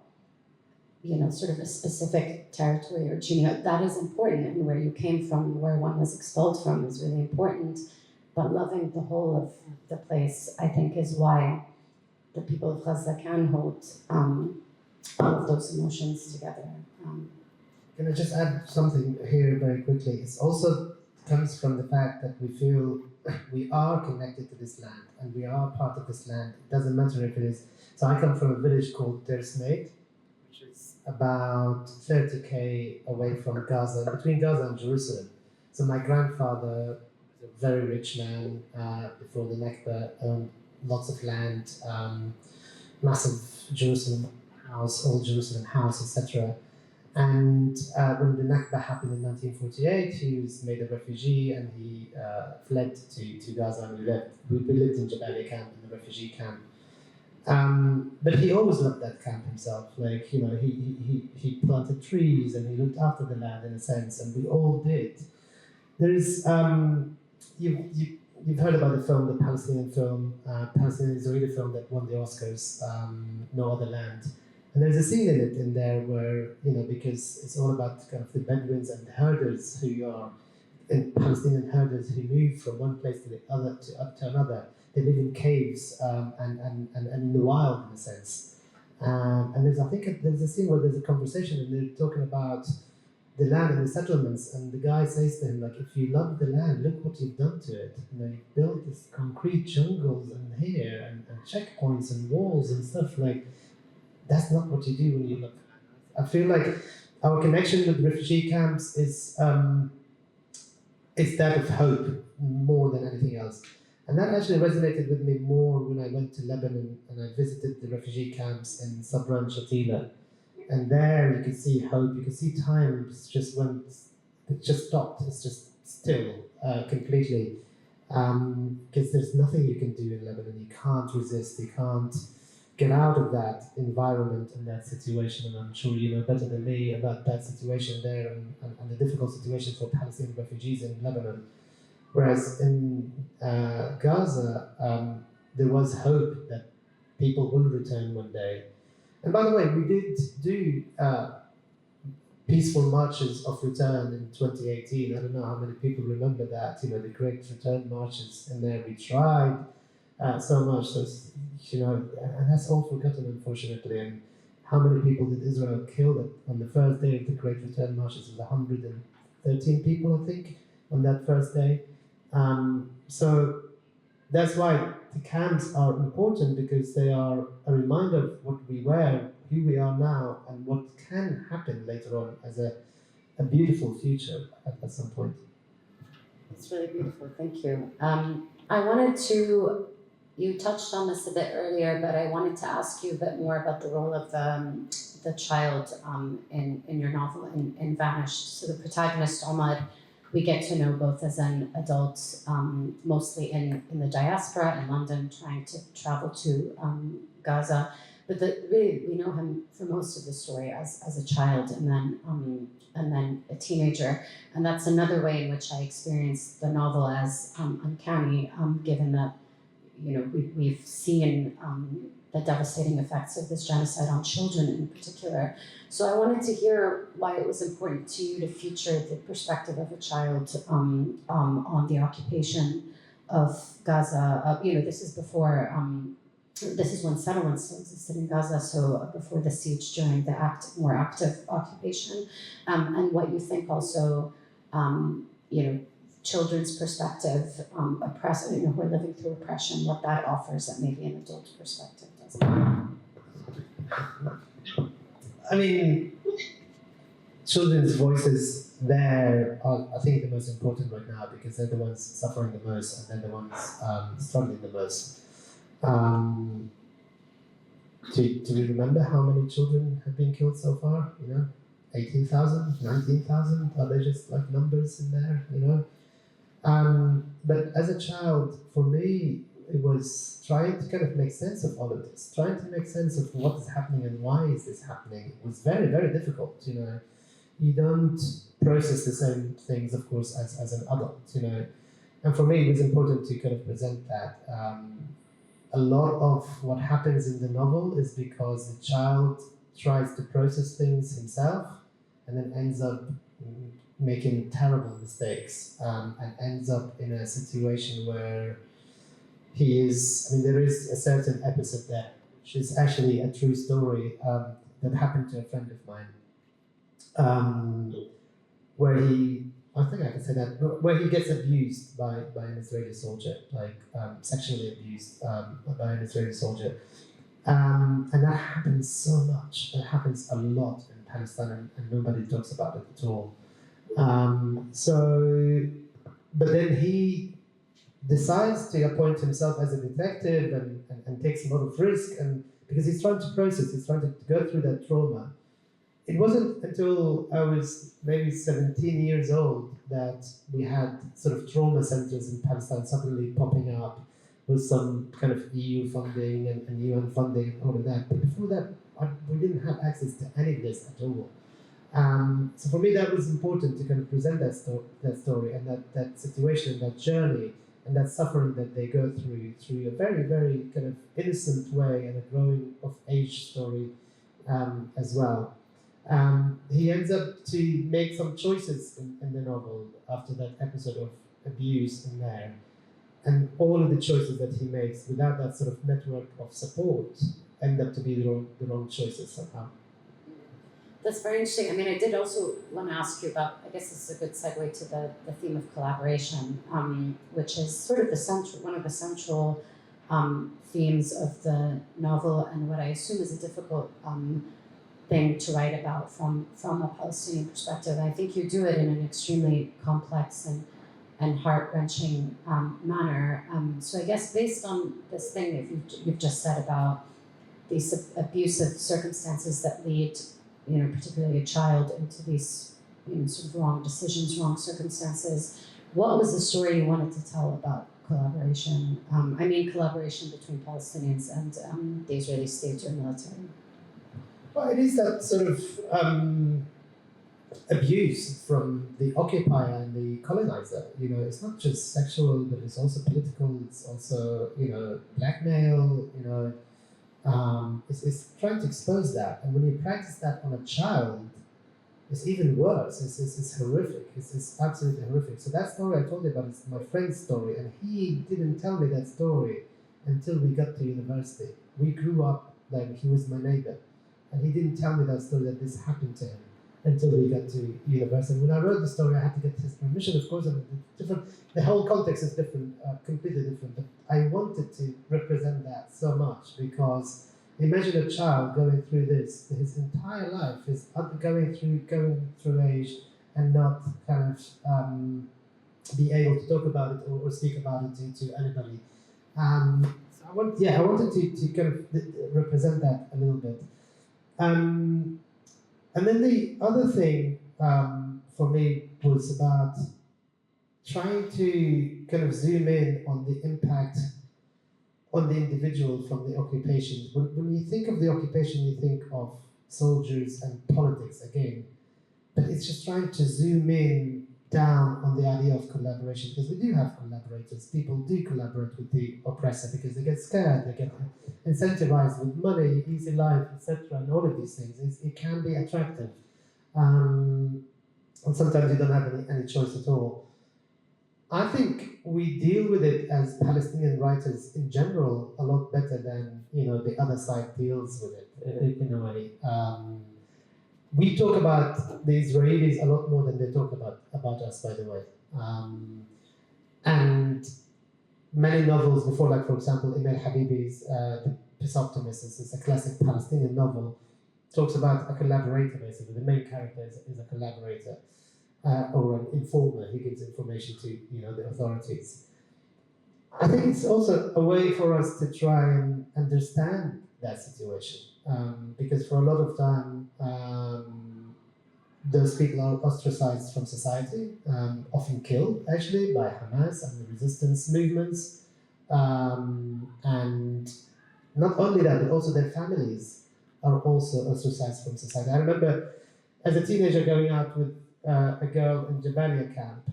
you know, sort of a specific territory or gene. That is important, and where you came from, where one was expelled from, is really important. But loving the whole of the place, I think, is why the people of Gaza can hold all of those emotions together.
Can I just add something here very quickly? It also comes from the fact that we feel we are connected to this land and we are part of this land. It doesn't matter if it is. So I come from a village called Dersmeid, which is about 30k away from Gaza, between Gaza and Jerusalem. So my grandfather was a very rich man before the Nakba, owned lots of land, massive Jerusalem house, old Jerusalem house, etc. And when the Nakba happened in 1948, he was made a refugee and he fled to Gaza, and we lived in Jabalia camp, in the refugee camp. But he always loved that camp himself. Like, you know, he planted trees and he looked after the land in a sense, and we all did. There is, you've heard about the film, the Palestinian film, Palestinian-Israeli film that won the Oscars, No Other Land. And there's a scene in it in there where, you know, because it's all about kind of the Bedouins and the herders who are, and Palestinian herders who move from one place to the other, to another. They live in caves and in the wild, in a sense. And there's, I think, there's a scene where there's a conversation and they're talking about the land and the settlements, and the guy says to him, like, if you love the land, look what you've done to it. You know, you've built this concrete jungles and here and checkpoints and walls and stuff. Like, that's not what you do when you love the land. I feel like our connection with refugee camps is that of hope more than anything else. And that actually resonated with me more when I went to Lebanon and I visited the refugee camps in Sabra and Shatila. And there you could see hope, you could see time just went, it just stopped, it's just still completely. Because there's nothing you can do in Lebanon, you can't resist, you can't get out of that environment and that situation. And I'm sure you know better than me about that situation there and the difficult situation for Palestinian refugees in Lebanon. Whereas in Gaza, there was hope that people will return one day. And by the way, we did do peaceful marches of return in 2018. I don't know how many people remember that, you know, the great return marches in there. We tried so much, so, you know, and that's all forgotten, unfortunately. And how many people did Israel kill on the first day of the great return marches? It was 113 people, I think, on that first day. So that's why the camps are important, because they are a reminder of what we were, who we are now, and what can happen later on as a beautiful future at some point.
It's really beautiful, thank you. I wanted to, you touched on this a bit earlier, but I wanted to ask you a bit more about the role of the child in your novel, in Vanished. So the protagonist, Ahmed, we get to know both as an adult, mostly in the diaspora in London, trying to travel to Gaza. But really, we know him for most of the story as a child and then a teenager. And that's another way in which I experienced the novel as uncanny, given that, you know, we've seen the devastating effects of this genocide on children in particular. So I wanted to hear why it was important to you to feature the perspective of a child on the occupation of Gaza. You know, this is before, this is when settlements still existed in Gaza, so before the siege, during the more active occupation, and what you think also, you know, children's perspective, you know, who are living through oppression, what that offers that maybe an adult perspective doesn't.
I mean, children's voices there are, I think, the most important right now, because they're the ones suffering the most and they're the ones struggling the most. Do we remember how many children have been killed so far? You know, 18,000, 19,000? Are they just like numbers in there? You know. But as a child, for me, it was trying to kind of make sense of all of this, trying to make sense of what is happening and why is this happening. It was very, very difficult, you know. You don't process the same things, of course, as an adult, you know. And for me, it was important to kind of present that. A lot of what happens in the novel is because the child tries to process things himself and then ends up making terrible mistakes and ends up in a situation where he is, I mean, there is a certain episode there, which is actually a true story that happened to a friend of mine, where he, I think I can say that, where he gets abused by an Israeli soldier, like sexually abused by an Israeli soldier. And that happens so much, it happens a lot in Palestine, and nobody talks about it at all. So but then he decides to appoint himself as a detective and takes a lot of risk, and because he's trying to process, he's trying to go through that trauma. It wasn't until I was maybe 17 years old that we had sort of trauma centers in Palestine suddenly popping up with some kind of EU funding and UN funding and all of that. But before that, we didn't have access to any of this at all. So for me, that was important to kind of present that story and that situation, that journey, and that suffering that they go through a very, very kind of innocent way and a growing of age story as well. He ends up to make some choices in the novel after that episode of abuse in there. And all of the choices that he makes without that sort of network of support end up to be the wrong choices somehow.
That's very interesting. I mean, I did also want to ask you about, I guess this is a good segue to the theme of collaboration, which is sort of one of the central themes of the novel, and what I assume is a difficult thing to write about from a Palestinian perspective. I think you do it in an extremely complex and heart-wrenching manner. So I guess based on this thing that you've just said about these abusive circumstances that lead, particularly a child, into these, sort of wrong decisions, wrong circumstances, what was the story you wanted to tell about collaboration? Collaboration between Palestinians and the Israeli state or military.
Well, it is that sort of abuse from the occupier and the colonizer. It's not just sexual, but it's also political. It's also, blackmail. It's trying to expose that, and when you practice that on a child, it's even worse. It's horrific. It's absolutely horrific. So that story I told you about is my friend's story, and he didn't tell me that story until we got to university. We grew up like he was my neighbor, and he didn't tell me that story, that this happened to him, until we got to university. When I wrote the story, I had to get his permission, of course, and the whole context is different, completely different, but I wanted to represent that so much, because imagine a child going through this, his entire life is going through age, and not kind of be able to talk about it or speak about it to anybody. So I wanted to kind of represent that a little bit. And then the other thing for me was about trying to kind of zoom in on the impact on the individual from the occupation. When you think of the occupation, you think of soldiers and politics again, but it's just trying to zoom in down on the idea of collaboration, because we do have collaborators. People do collaborate with the oppressor because they get scared, they get incentivized with money, easy life, etc., and all of these things. It can be attractive, and sometimes you don't have any choice at all. I think we deal with it as Palestinian writers in general a lot better than the other side deals with it in a way. We talk about the Israelis a lot more than they talk about us, by the way. And many novels before, like for example, Emel Habibi's The Peace Optimist, is a classic Palestinian novel, talks about a collaborator basically. The main character is a collaborator. Or an informer who gives information to the authorities. I think it's also a way for us to try and understand that situation, because for a lot of time those people are ostracized from society, often killed actually by Hamas and the resistance movements, and not only that, but also their families are also ostracized from society. I remember as a teenager going out with a girl in Jabalia camp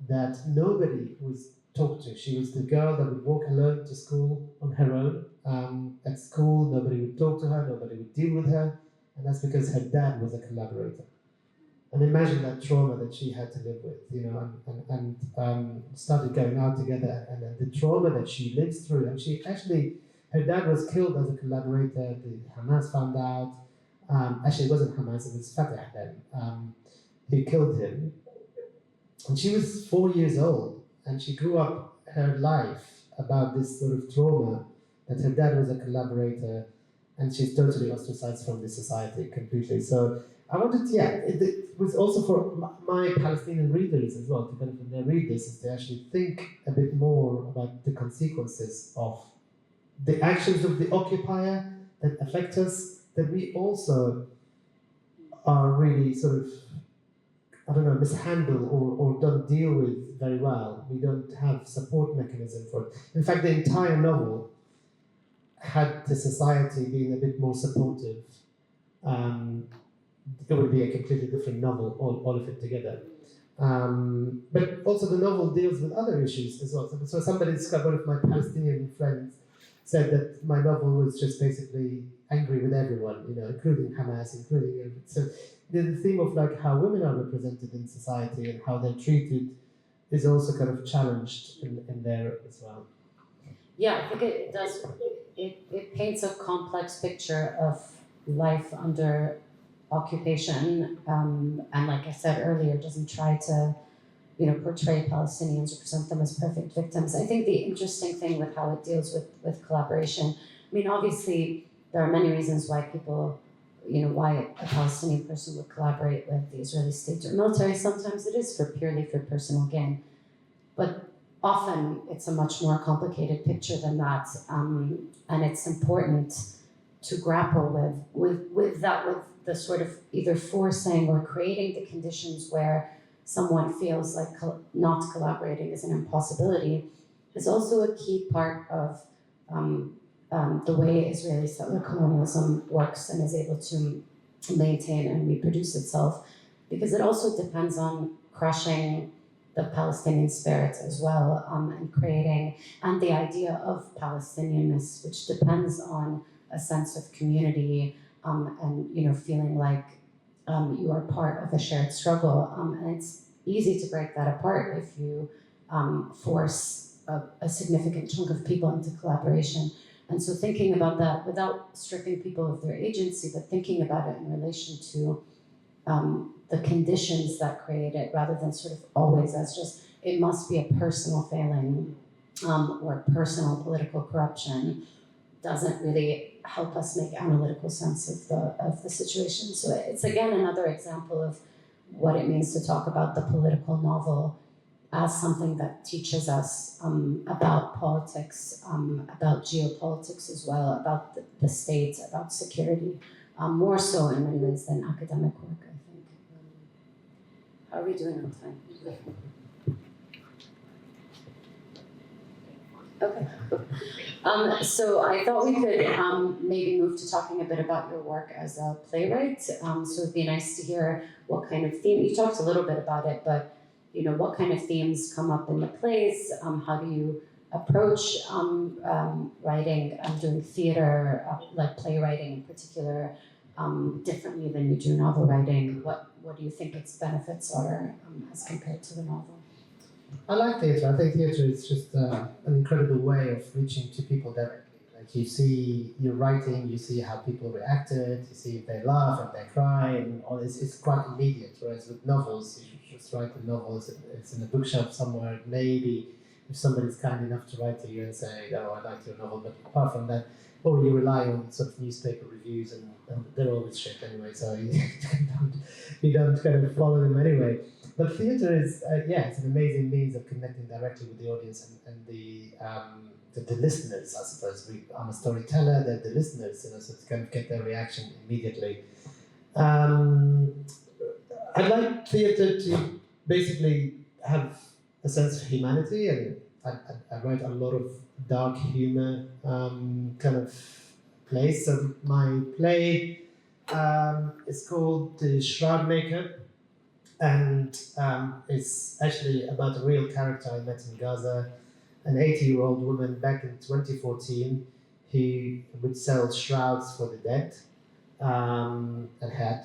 that nobody was talked to. She was the girl that would walk alone to school on her own. At school, nobody would talk to her, nobody would deal with her, and that's because her dad was a collaborator. And imagine that trauma that she had to live with, and started going out together, and then the trauma that she lives through. And her dad was killed as a collaborator. The Hamas found out. Actually, it wasn't Hamas, it was Fatah then. Who killed him. And she was 4 years old, and she grew up her life about this sort of trauma, that her dad was a collaborator, and she's totally ostracized from the society completely. So I wanted, yeah, it was also for my Palestinian readers as well, to kind of, when they read this, is to actually think a bit more about the consequences of the actions of the occupier that affect us, that we also are really sort of, I don't know, mishandle or don't deal with very well. We don't have support mechanism for it. In fact, the entire novel, had the society been a bit more supportive, it would be a completely different novel, all of it together. But also the novel deals with other issues as well. So somebody, one of my Palestinian friends, said that my novel was just basically angry with everyone, including Hamas, including everything. So the theme of like how women are represented in society and how they're treated is also kind of challenged in there as well.
Yeah, I think it does. It paints a complex picture of life under occupation, and like I said earlier, doesn't try to, portray Palestinians or present them as perfect victims. I think the interesting thing with how it deals with collaboration, I mean, obviously there are many reasons why people, why a Palestinian person would collaborate with the Israeli state or military. Sometimes it is purely for personal gain, but often it's a much more complicated picture than that, and it's important to grapple with the sort of either forcing or creating the conditions where someone feels like not collaborating is an impossibility is also a key part of the way Israeli settler colonialism works and is able to maintain and reproduce itself, because it also depends on crushing the Palestinian spirit as well, and creating, and the idea of Palestinianness, which depends on a sense of community, and feeling like you are part of a shared struggle, and it's easy to break that apart if you force a significant chunk of people into collaboration. And so thinking about that without stripping people of their agency, but thinking about it in relation to the conditions that create it, rather than sort of always as just, it must be a personal failing or personal political corruption, doesn't really help us make analytical sense of the situation. So it's again another example of what it means to talk about the political novel as something that teaches us about politics, about geopolitics as well, about the state, about security, more so in many ways than academic work, I think. How are we doing on time? Okay. So I thought we could maybe move to talking a bit about your work as a playwright. So it'd be nice to hear what kind of theme, you talked a little bit about it, but what kind of themes come up in the plays? How do you approach writing, doing theater, like playwriting in particular, differently than you do novel writing? What do you think its benefits are as compared to the novel?
I like theatre. I think theatre is just an incredible way of reaching to people directly. Like you see your writing, you see how people reacted, you see if they laugh, if they cry, and all this. It's quite immediate. Whereas with novels, you just write a novel, it's in a bookshelf somewhere. Maybe if somebody's kind enough to write to you and say, "Oh, I liked your novel," but apart from that, or you rely on sort of newspaper reviews, and they're always shit anyway. So you don't kind of follow them anyway. But theatre is, it's an amazing means of connecting directly with the audience and the listeners, I suppose. I'm a storyteller, they're the listeners, so to kind of get their reaction immediately. I like theatre to basically have a sense of humanity, and I write a lot of dark humor kind of plays. So my play is called The Shroud Maker. And it's actually about a real character I met in Gaza, an 80-year-old woman back in 2014 who would sell shrouds for the dead, and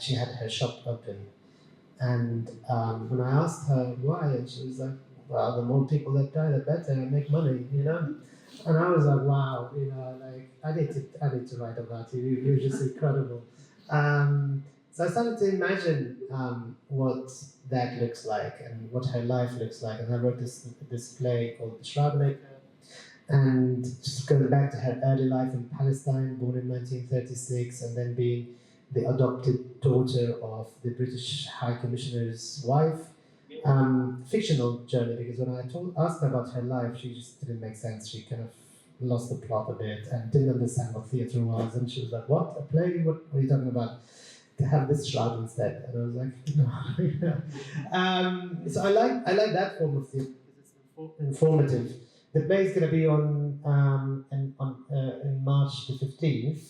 she had her shop open. And when I asked her why, and she was like, "Well, the more people that die, the better. I make money, And I was like, "Wow, like I need to write about you. You're just incredible." So I started to imagine what that looks like and what her life looks like, and I wrote this play called The Shroud Maker, and just going back to her early life in Palestine, born in 1936, and then being the adopted daughter of the British High Commissioner's wife. Fictional journey, because when I asked her about her life, she just didn't make sense. She kind of lost the plot a bit and didn't understand what theatre was. And she was like, "What? A play? What are you talking about? To have this shroud instead." And I was like, "No." So I like that form of theatre because it's informative. The play is going to be on in March the 15th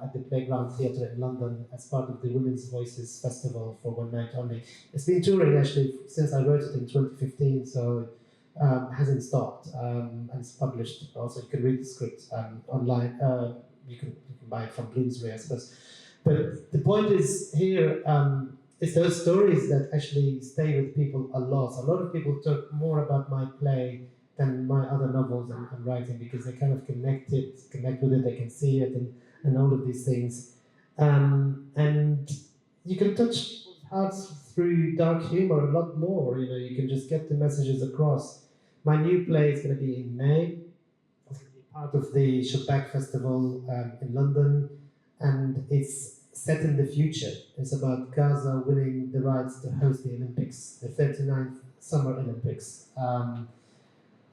at the Playground Theatre in London as part of the Women's Voices Festival for one night only. It's been touring actually since I wrote it in 2015, so it hasn't stopped. And it's published. Also, you can read the script online. You can buy it from Bloomsbury, I suppose. But the point is here. It's those stories that actually stay with people a lot. A lot of people talk more about my play than my other novels and writing, because they kind of connect with it, they can see it and all of these things. And you can touch people's hearts through dark humor a lot more, you can just get the messages across. My new play is going to be in May. It's going to be part of the Shubak Festival in London, and it's set in the future. It's about Gaza winning the rights to host the Olympics, the 39th Summer Olympics.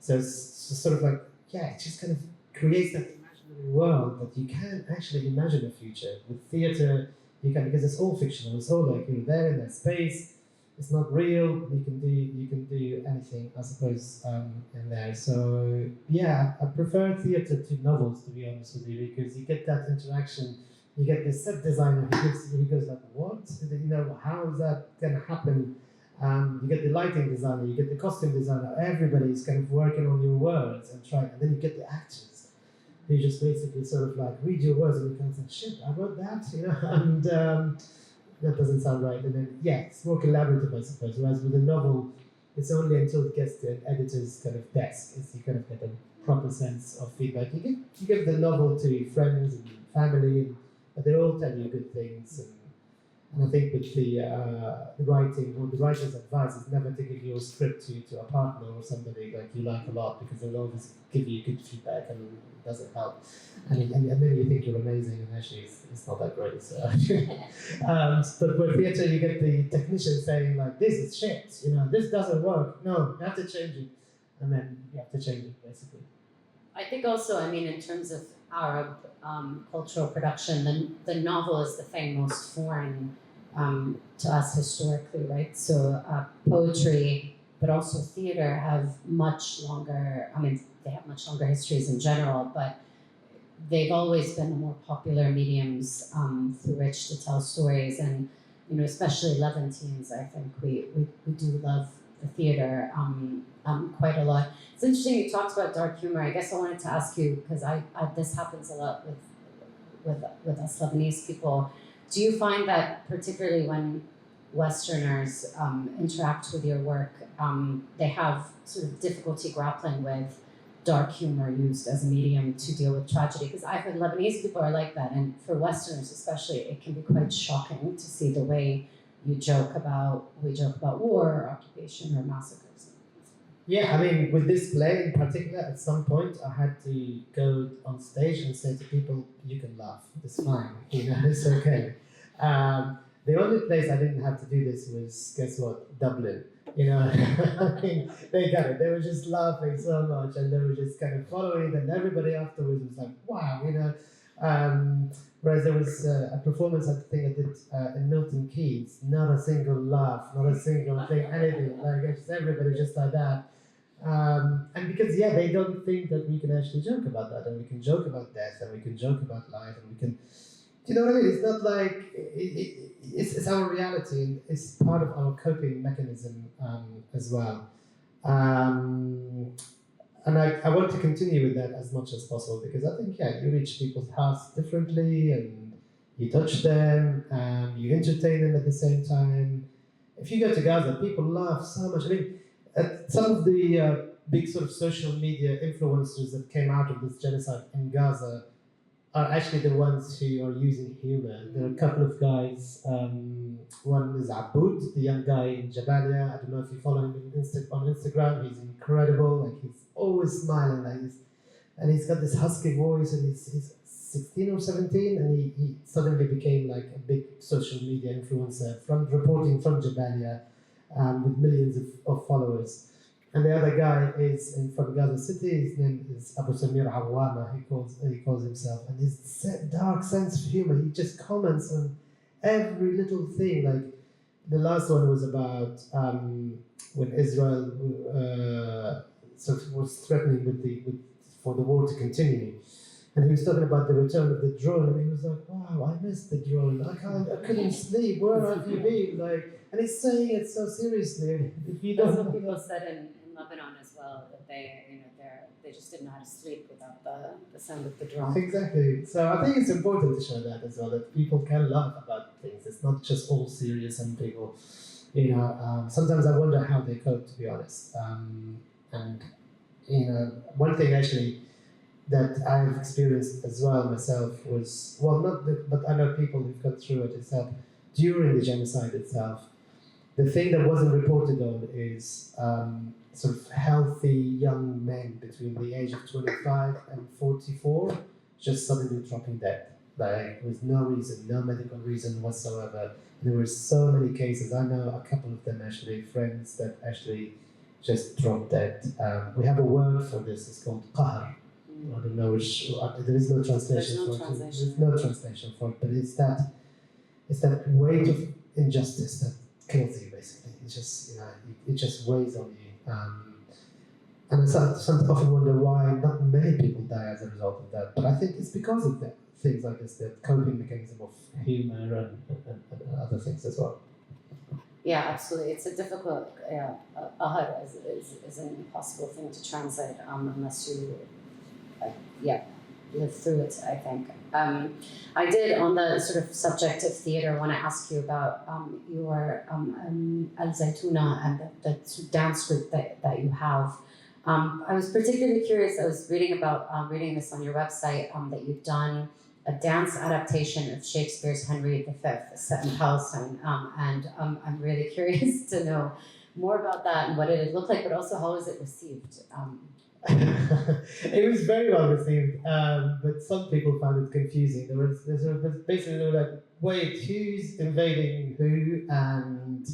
So it's sort of like, it just kind of creates that imaginary world that you can actually imagine a future. With theatre, you can, because it's all fictional, it's all like you're there in that space, it's not real, you can do anything, I suppose, in there. So yeah, I prefer theatre to novels, to be honest with you, because you get that interaction. You get the set designer who goes like, what? How is that gonna happen? You get the lighting designer, you get the costume designer, everybody's kind of working on your words and then you get the actors who just basically sort of like read your words and you kind of think, shit, I wrote that, and that doesn't sound right. And then, it's more collaborative, I suppose. Whereas with a novel, it's only until it gets to an editor's kind of desk is you kind of get a proper sense of feedback. You give the novel to friends and family, but they all tell you good things. And I think with the writing, or the writer's advice is never to give your script to a partner or somebody like you like a lot, because they'll always give you good feedback and it doesn't help. And then you think you're amazing, and actually it's not that great. So. But with theatre, you get the technician saying like, "This is shit, this doesn't work. No, you have to change it," and then you have to change it basically.
I think also, in terms of Arab cultural production, the novel is the thing most foreign to us historically, right? So poetry, but also theater have much longer, they have much longer histories in general, but they've always been the more popular mediums through which to tell stories. And, especially Levantines, I think we do love the theater quite a lot. It's interesting you talked about dark humor. I guess I wanted to ask you, because this happens a lot with us Lebanese people. Do you find that particularly when Westerners interact with your work, they have sort of difficulty grappling with dark humor used as a medium to deal with tragedy? Because I've heard Lebanese people are like that, and for Westerners especially, it can be quite shocking to see the way we joke about war or occupation or massacres.
Yeah, with this play in particular, at some point I had to go on stage and say to people, you can laugh, it's fine, it's okay. The only place I didn't have to do this was, guess what, Dublin. They got it, they were just laughing so much and they were just kind of following, and everybody afterwards was like, wow, whereas there was a performance I think I did in Milton Keynes, not a single laugh, not a single thing, anything, like just everybody just like that. And because they don't think that we can actually joke about that, and we can joke about death, and we can joke about life, and we can, you know what I mean? It's not like it's our reality, and it's part of our coping mechanism as well. And I want to continue with that as much as possible, because I think you reach people's hearts differently, and you touch them, and you entertain them at the same time. If you go to Gaza, people laugh so much. Some of the big sort of social media influencers that came out of this genocide in Gaza are actually the ones who are using humor. There are a couple of guys. One is Aboud, the young guy in Jabalia. I don't know if you follow him on Instagram. He's incredible. Like, he's always smiling. And he's got this husky voice, and he's 16 or 17, and he suddenly became like a big social media influencer from reporting from Jabalia, with millions of followers. And the other guy is from Gaza City. His name is Abu Samir Awama. He calls himself, and his dark sense of humor. He just comments on every little thing. Like the last one was about when Israel sort of was threatening for the war to continue. And he was talking about the return of the drone, and he was like, "Wow, I missed the drone. I couldn't sleep. Where have you been?" Like, and he's saying it so seriously. If you
That's
don't,
what people said in Lebanon as well, that they just didn't know how to sleep without the sound of the drum.
exactly. So I think it's important to show that as well, that people can laugh about things. It's not just all serious, and people, sometimes I wonder how they cope, to be honest. And one thing actually that I've experienced as well myself was, well, not that, but I know people who've gone through it, is that during the genocide itself, the thing that wasn't reported on is sort of healthy young men between the age of 25 and 44 just suddenly dropping dead, like with no reason, no medical reason whatsoever. There were so many cases. I know a couple of them actually, friends that actually just dropped dead. We have a word for this. It's called qahr. I don't know which. There is no translation for it. There's no translation for it, but it's that weight of injustice that kills you, basically. It just it just weighs on you. And I sometimes often wonder why not many people die as a result of that. But I think it's because of that, things like this, the coping mechanism of humor and other things as well.
Yeah, absolutely. It's a difficult. Ahad is an impossible thing to translate unless you live through it, I think. I did, on the sort of subject of theatre, want to ask you about your Al Zaytuna and the dance group that you have. I was particularly curious. I was reading this on your website, that you've done a dance adaptation of Shakespeare's Henry V set in Palestine, and I'm really curious to know more about that and what it looked like, but also how was it received?
It was very well received, but some people found it confusing. They were like, wait, who's invading who, and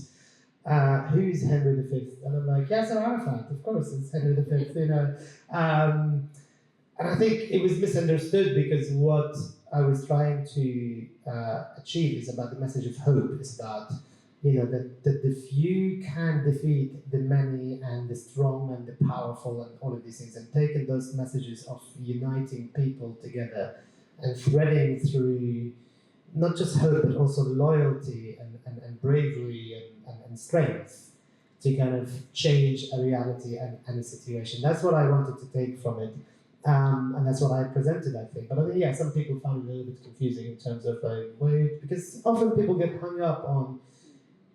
who's Henry V? And I'm like, Yasser Arafat, of course, it's Henry V, And I think it was misunderstood because what I was trying to achieve is about the message of hope. It's about that the few can defeat the many, and the strong and the powerful, and all of these things, and taking those messages of uniting people together and threading through not just hope but also loyalty and bravery and strength to kind of change a reality and a situation. That's what I wanted to take from it. And that's what I presented, I think. But I think, some people found it a little bit confusing in terms of because often people get hung up on,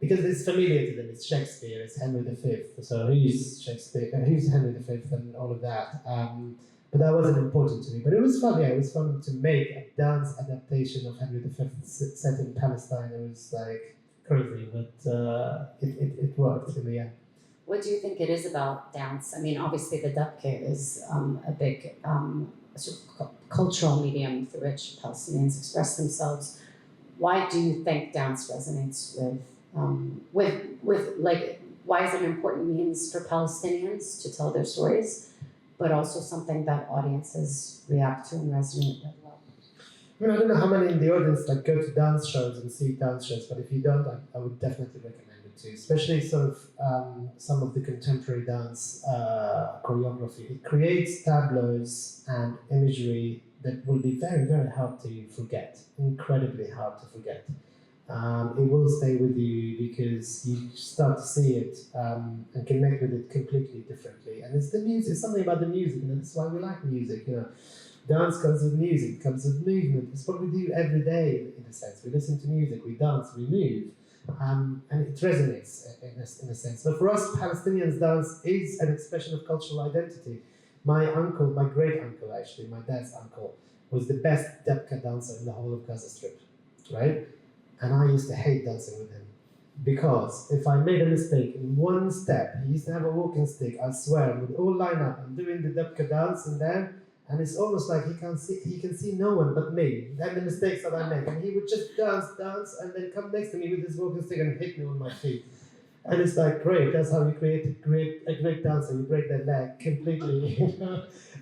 because it's familiar to them, it's Shakespeare, it's Henry V, so who's Shakespeare, who's Henry V, and all of that. But that wasn't important to me. But it was fun, it was fun to make a dance adaptation of Henry V set in Palestine. It was like crazy, but it worked in the end.
What do you think it is about dance? I mean, obviously the dabke is a big sort of cultural medium through which Palestinians express themselves. Why do you think dance resonates with why is it an important means for Palestinians to tell their stories, but also something that audiences react to and resonate with?
I mean, I don't know how many in the audience go to dance shows and see dance shows, but if you don't, I would definitely recommend it too. Especially sort of some of the contemporary dance choreography. It creates tableaus and imagery that will be very, very hard to forget. Incredibly hard to forget. It will stay with you because you start to see it and connect with it completely differently. And it's the music, it's something about the music, that's why we like music, Dance comes with music, comes with movement. It's what we do every day, in a sense. We listen to music, we dance, we move, and it resonates in a sense. But for us Palestinians, dance is an expression of cultural identity. My uncle, my great uncle actually, my dad's uncle, was the best dabka dancer in the whole of Gaza Strip, right? And I used to hate dancing with him. Because if I made a mistake in one step, he used to have a walking stick, I swear, and we'd all line up and doing the dabka dance, and then and it's almost like he can see no one but me and the mistakes that I make, and he would just dance, and then come next to me with his walking stick and hit me on my feet. And it's like, great, that's how you create a great dancer, you break their leg completely.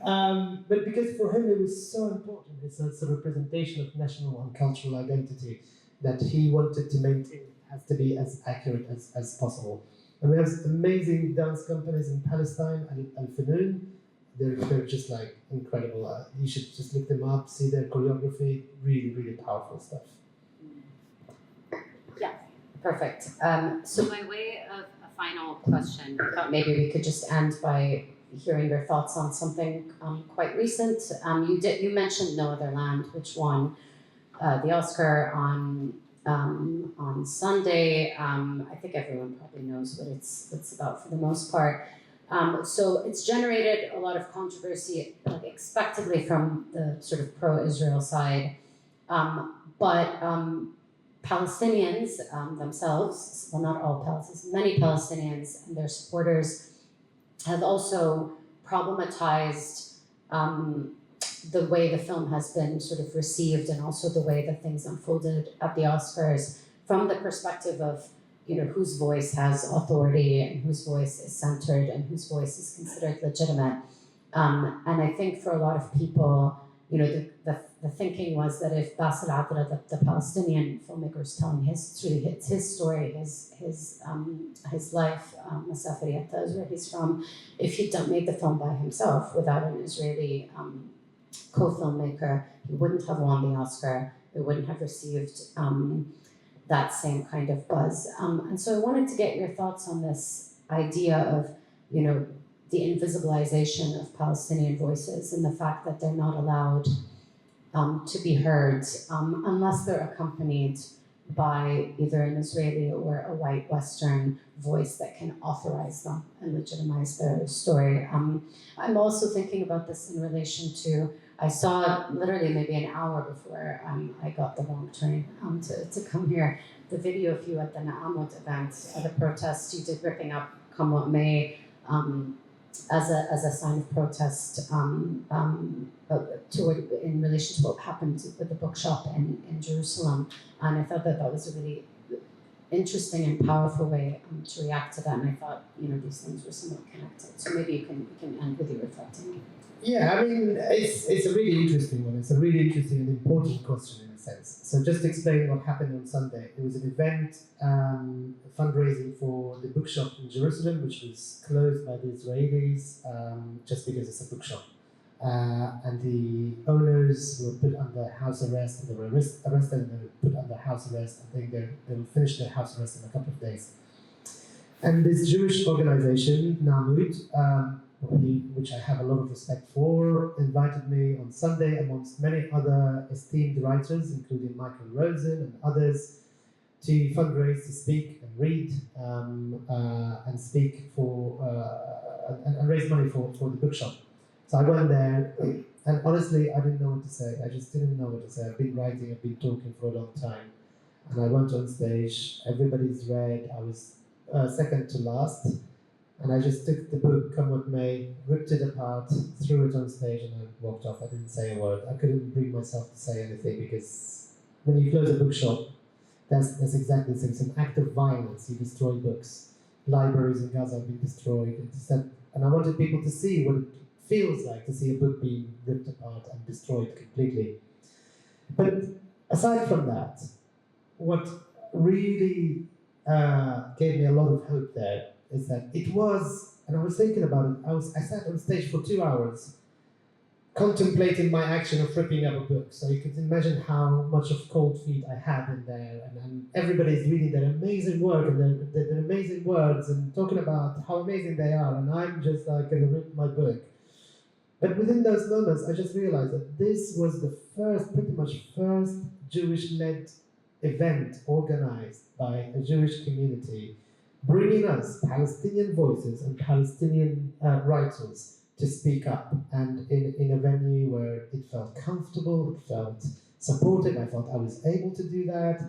But because for him it was so important, it's a representation of national and cultural identity that he wanted to maintain, has to be as accurate as possible. And we have amazing dance companies in Palestine, Al-Fanoon. They're just like incredible. You should just look them up, see their choreography, really, really powerful stuff.
Perfect. So by way of a final question, I thought maybe we could just end by hearing your thoughts on something quite recent. You mentioned No Other Land, which won the Oscar on Sunday. I think everyone probably knows what it's about for the most part. So it's generated a lot of controversy, like expectedly from the sort of pro-Israel side, but Palestinians themselves, well, not all Palestinians, many Palestinians and their supporters have also problematized the way the film has been sort of received, and also the way that things unfolded at the Oscars from the perspective of, whose voice has authority and whose voice is centered and whose voice is considered legitimate. And I think for a lot of people, the thinking was that if Bassel Adra, the Palestinian filmmaker, is telling his story, his life, Masafiriyata is where he's from. If he'd made the film by himself without an Israeli co-filmmaker, he wouldn't have won the Oscar. It wouldn't have received that same kind of buzz. And so I wanted to get your thoughts on this idea of, the invisibilization of Palestinian voices and the fact that they're not allowed to be heard unless they're accompanied by either an Israeli or a white Western voice that can authorize them and legitimize their story. I'm also thinking about this in relation to, I saw literally maybe an hour before I got the wrong train to come here, the video of you at the Na'amut event, at the protest you did ripping up Come What May, as a sign of protest in relation to what happened with the bookshop in Jerusalem. And I thought that was a really interesting and powerful way to react to that. And I thought, these things were somewhat connected. So maybe you can end with you reflecting.
Yeah, I mean, it's a really interesting one. It's a really interesting and important question in a sense. So just to explain what happened on Sunday. It was an event, fundraising for the bookshop in Jerusalem, which was closed by the Israelis just because it's a bookshop. And the owners were put under house arrest, and they were arrested and they were put under house arrest. I think they will finish their house arrest in a couple of days. And this Jewish organization, Na'amut, which I have a lot of respect for, invited me on Sunday amongst many other esteemed writers, including Michael Rosen and others, to fundraise, to speak and read, and speak for and raise money for the bookshop. So I went there, and honestly, I didn't know what to say. I just didn't know what to say. I've been writing, I've been talking for a long time, and I went on stage. Everybody's read. I was second to last. And I just took the book, Come What May, ripped it apart, threw it on stage, and I walked off. I didn't say a word. I couldn't bring myself to say anything, because when you close a bookshop, that's exactly the same. It's an act of violence. You destroy books. Libraries in Gaza have been destroyed. And I wanted people to see what it feels like to see a book being ripped apart and destroyed completely. But aside from that, what really gave me a lot of hope there is that it was, and I was thinking about it, I sat on stage for 2 hours contemplating my action of ripping up a book. So you can imagine how much of cold feet I had in there, and everybody's reading their amazing work and their amazing words and talking about how amazing they are, and I'm just like gonna rip my book. But within those moments, I just realized that this was the pretty much first Jewish-led event organized by a Jewish community, bringing us Palestinian voices and Palestinian writers to speak up, and in a venue where it felt comfortable, it felt supported. I felt I was able to do that.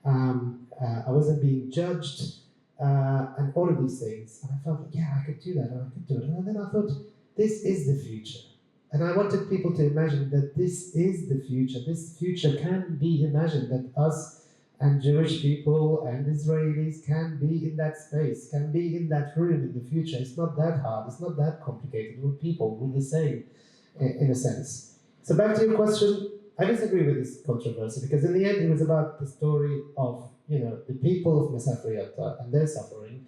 I wasn't being judged, and all of these things. And I felt, yeah, I could do that, and I could do it. And then I thought, this is the future. And I wanted people to imagine that this is the future. This future can be imagined, that us and Jewish people and Israelis can be in that space, can be in that room in the future. It's not that hard, it's not that complicated. We're people, we're the same in a sense. So back to your question, I disagree with this controversy because in the end it was about the story of, the people of Masafriyata and their suffering.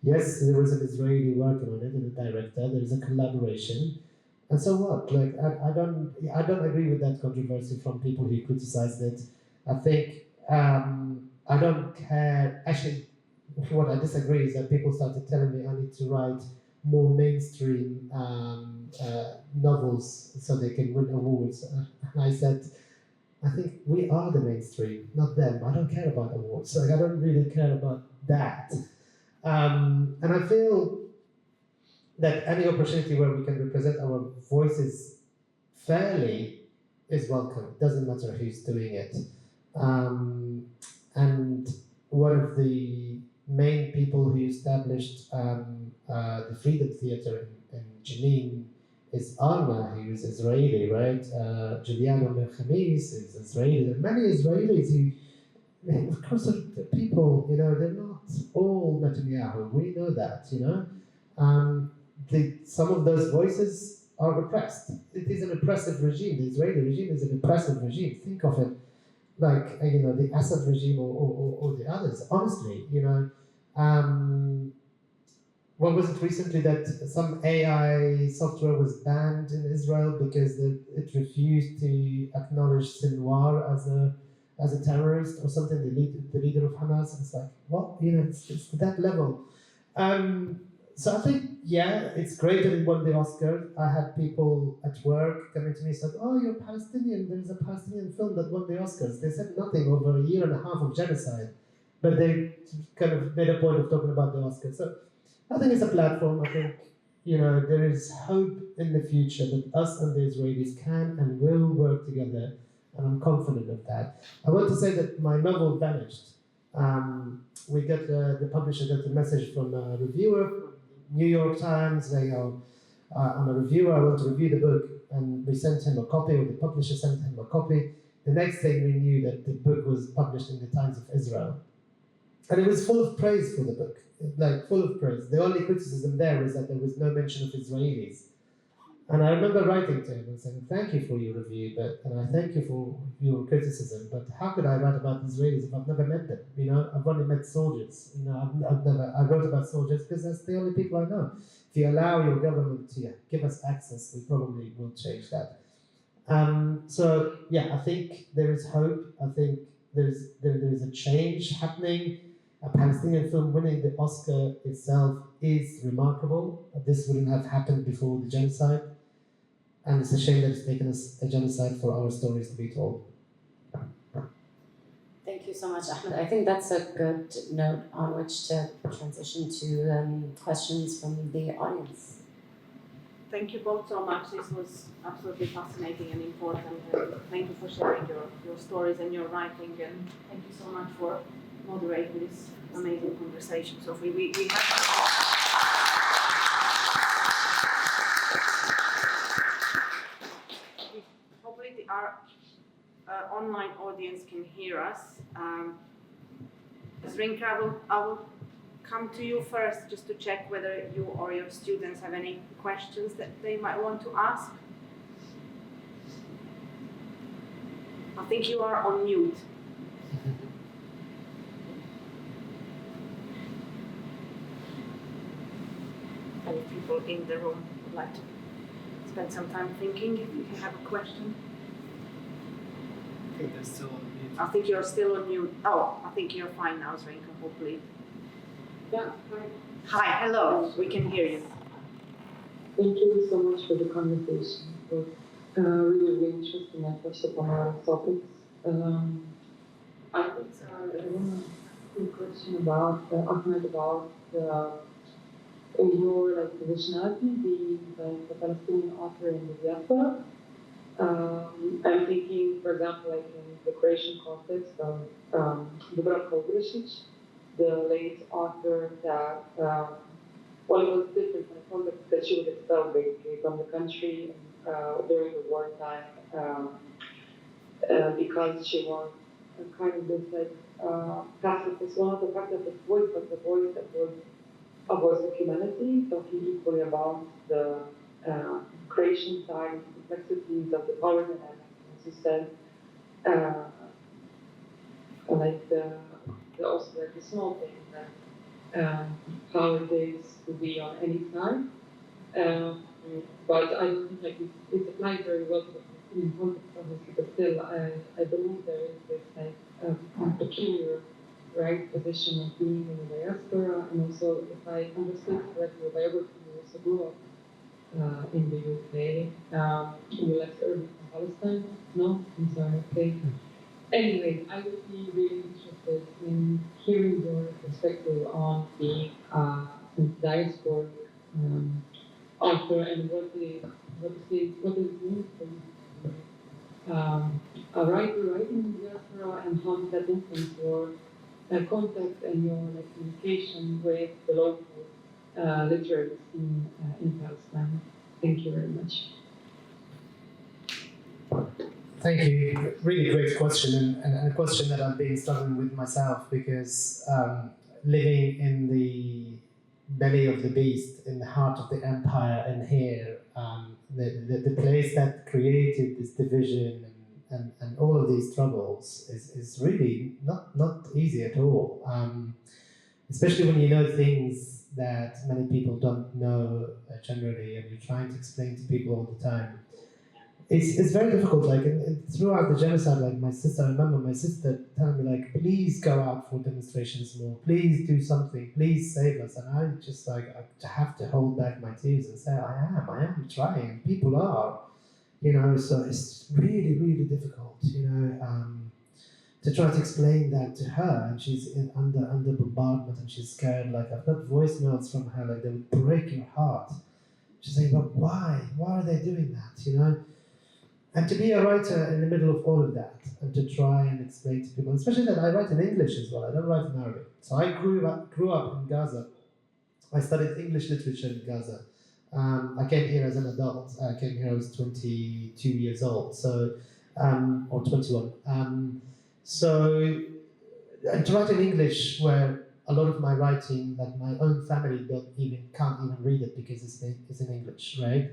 Yes, there was an Israeli working on it and a director, there is a collaboration. And so what? Like I don't agree with that controversy from people who criticized it. I think I don't care. Actually, what I disagree is that people started telling me I need to write more mainstream novels so they can win awards. And I said, I think we are the mainstream, not them. I don't care about awards. So I don't really care about that. And I feel that any opportunity where we can represent our voices fairly is welcome. It doesn't matter who's doing it. And one of the main people who established the Freedom Theatre in Jenin is Alma, who is Israeli, right? Juliana Merchamis is Israeli. There are many Israelis who, of course, the people, they're not all Netanyahu. We know that, some of those voices are repressed. It is an oppressive regime. The Israeli regime is an oppressive regime. Think of it like, the Assad regime or the others. Honestly, what was it recently that some AI software was banned in Israel because it refused to acknowledge Sinwar as a terrorist or something, the leader of Hamas? It's like, what? It's to that level. So I think, yeah, it's great that it won the Oscar. I had people at work coming to me and said, oh, you're Palestinian. There's a Palestinian film that won the Oscars. They said nothing over a year and a half of genocide, but they kind of made a point of talking about the Oscars. So I think it's a platform. I think, there is hope in the future that us and the Israelis can and will work together, and I'm confident of that. I want to say that my novel vanished. We got the publisher got a message from a reviewer, New York Times. They I'm a reviewer. I want to review the book, and we sent him a copy, or the publisher sent him a copy. The next thing we knew that the book was published in the Times of Israel, and it was full of praise for the book, like full of praise. The only criticism there was that there was no mention of Israelis. And I remember writing to him and saying, thank you for your review, and I thank you for your criticism, but how could I write about Israelis if I've never met them? I've only met soldiers. I wrote about soldiers because that's the only people I know. If you allow your government to give us access, we probably will change that. So yeah, I think there is hope. I think there is a change happening. A Palestinian film winning the Oscar itself is remarkable. This wouldn't have happened before the genocide. And it's a shame that it's taken us a genocide for our stories to be told.
Thank you so much, Ahmed. I think that's a good note on which to transition to questions from the audience.
Thank you both so much. This was absolutely fascinating and important. And thank you for sharing your stories and your writing. And thank you so much for moderating this amazing conversation, Sophie. We have hopefully our online audience can hear us. Zrinka, I will come to you first just to check whether you or your students have any questions that they might want to ask. I think you are on mute. Any people in the room would like to spend some time thinking if you have a question?
I think they're still on mute.
I think you're still on mute. Oh, I think you're fine now, Zrinka, hopefully.
Yeah, hi.
Hi, hello, we can hear you.
Thank you so much for the conversation. It was really interesting and touched upon a lot of topics. I would have a question about Ahmed, about your positionality, being the Palestinian author in the diaspora. I'm thinking, for example, in the Croatian context of Dubravka Ugresic, the late author that, it was different from the context that she was expelled basically from the country during the wartime because she was kind of this like pacifist, well not a pacifist voice, but the voice that was a voice of humanity, talking equally about the creation side, the complexities of the power dynamics, as you said, like the also like the small things that how it is to be on any side. But I don't think like it applies very well to the Palestinian context, obviously, but still, I believe there is this like peculiar right position of being in the diaspora, and also, if I understood correctly, your biography, you also grew up in the UK. You left early from Palestine? No? I'm sorry, okay. Anyway, I would be really interested in hearing your perspective on being a diasporic author and what does it mean for you? A writer writing in diaspora, and how does that influence your contact and your communication with the local literary scene in Palestine? Thank you very much.
Thank you. Really great question, and a question that I've been struggling with myself, because living in the belly of the beast, in the heart of the empire, and here, the place that created this division and all of these troubles is really not easy at all. Especially when you know things that many people don't know generally, and you're trying to explain to people all the time. It's very difficult, like, and throughout the genocide, like, I remember my sister telling me, like, please go out for demonstrations more, please do something, please save us, and I just, like, I have to hold back my tears and say, I am trying, and people are, so it's really, really difficult, to try to explain that to her, and she's under bombardment, and she's scared, like, I've got voice notes from her, like, they would break your heart. She's saying, but why are they doing that, And to be a writer in the middle of all of that, and to try and explain to people, especially that I write in English as well, I don't write in Arabic. So I grew up in Gaza. I studied English literature in Gaza. I came here as an adult. I came here, I was 22 years old, or 21. And to write in English, where a lot of my writing, like my own family can't even read it because it's in English, right?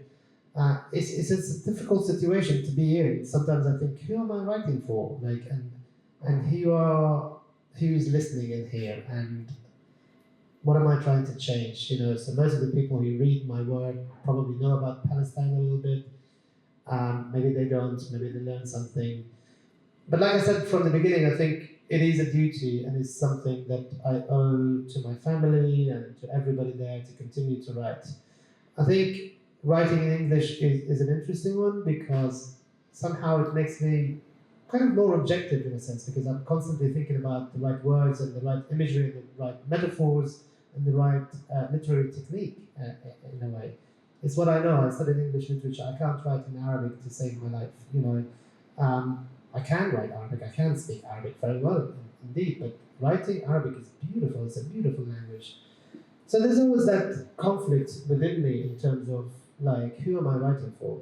It's a difficult situation to be in. Sometimes I think, who am I writing for? Like, and who's listening in here, and what am I trying to change? So most of the people who read my work probably know about Palestine a little bit. Maybe they don't. Maybe they learn something. But like I said from the beginning, I think it is a duty, and it's something that I owe to my family and to everybody there to continue to write. I think writing in English is an interesting one, because somehow it makes me kind of more objective in a sense, because I'm constantly thinking about the right words and the right imagery and the right metaphors and the right literary technique in a way. It's what I know. I studied English literature. I can't write in Arabic to save my life. I can write Arabic. I can speak Arabic very well indeed, but writing Arabic is beautiful. It's a beautiful language. So there's always that conflict within me in terms of, like, who am I writing for?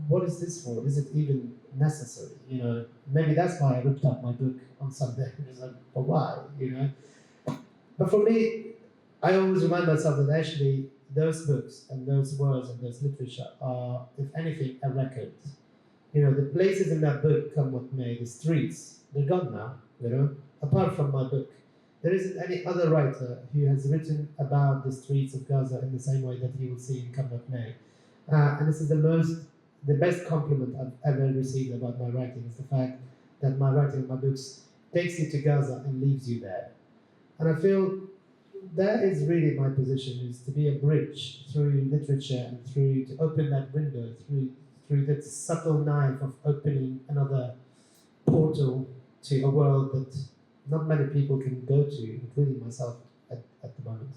What is this for? Is it even necessary? Maybe that's why I ripped up my book on Sunday. It's like, but why? But for me, I always remind myself that actually those books and those words and those literature are, if anything, a record. The places in that book, come what may, the streets, they're gone now. Apart from my book. There isn't any other writer who has written about the streets of Gaza in the same way that you will see in Come What May. And this is the best compliment I've ever received about my writing, is the fact that my writing and my books takes you to Gaza and leaves you there. And I feel that is really my position, is to be a bridge through literature and to open that window, through that subtle knife of opening another portal to a world that not many people can go to, including myself at the moment.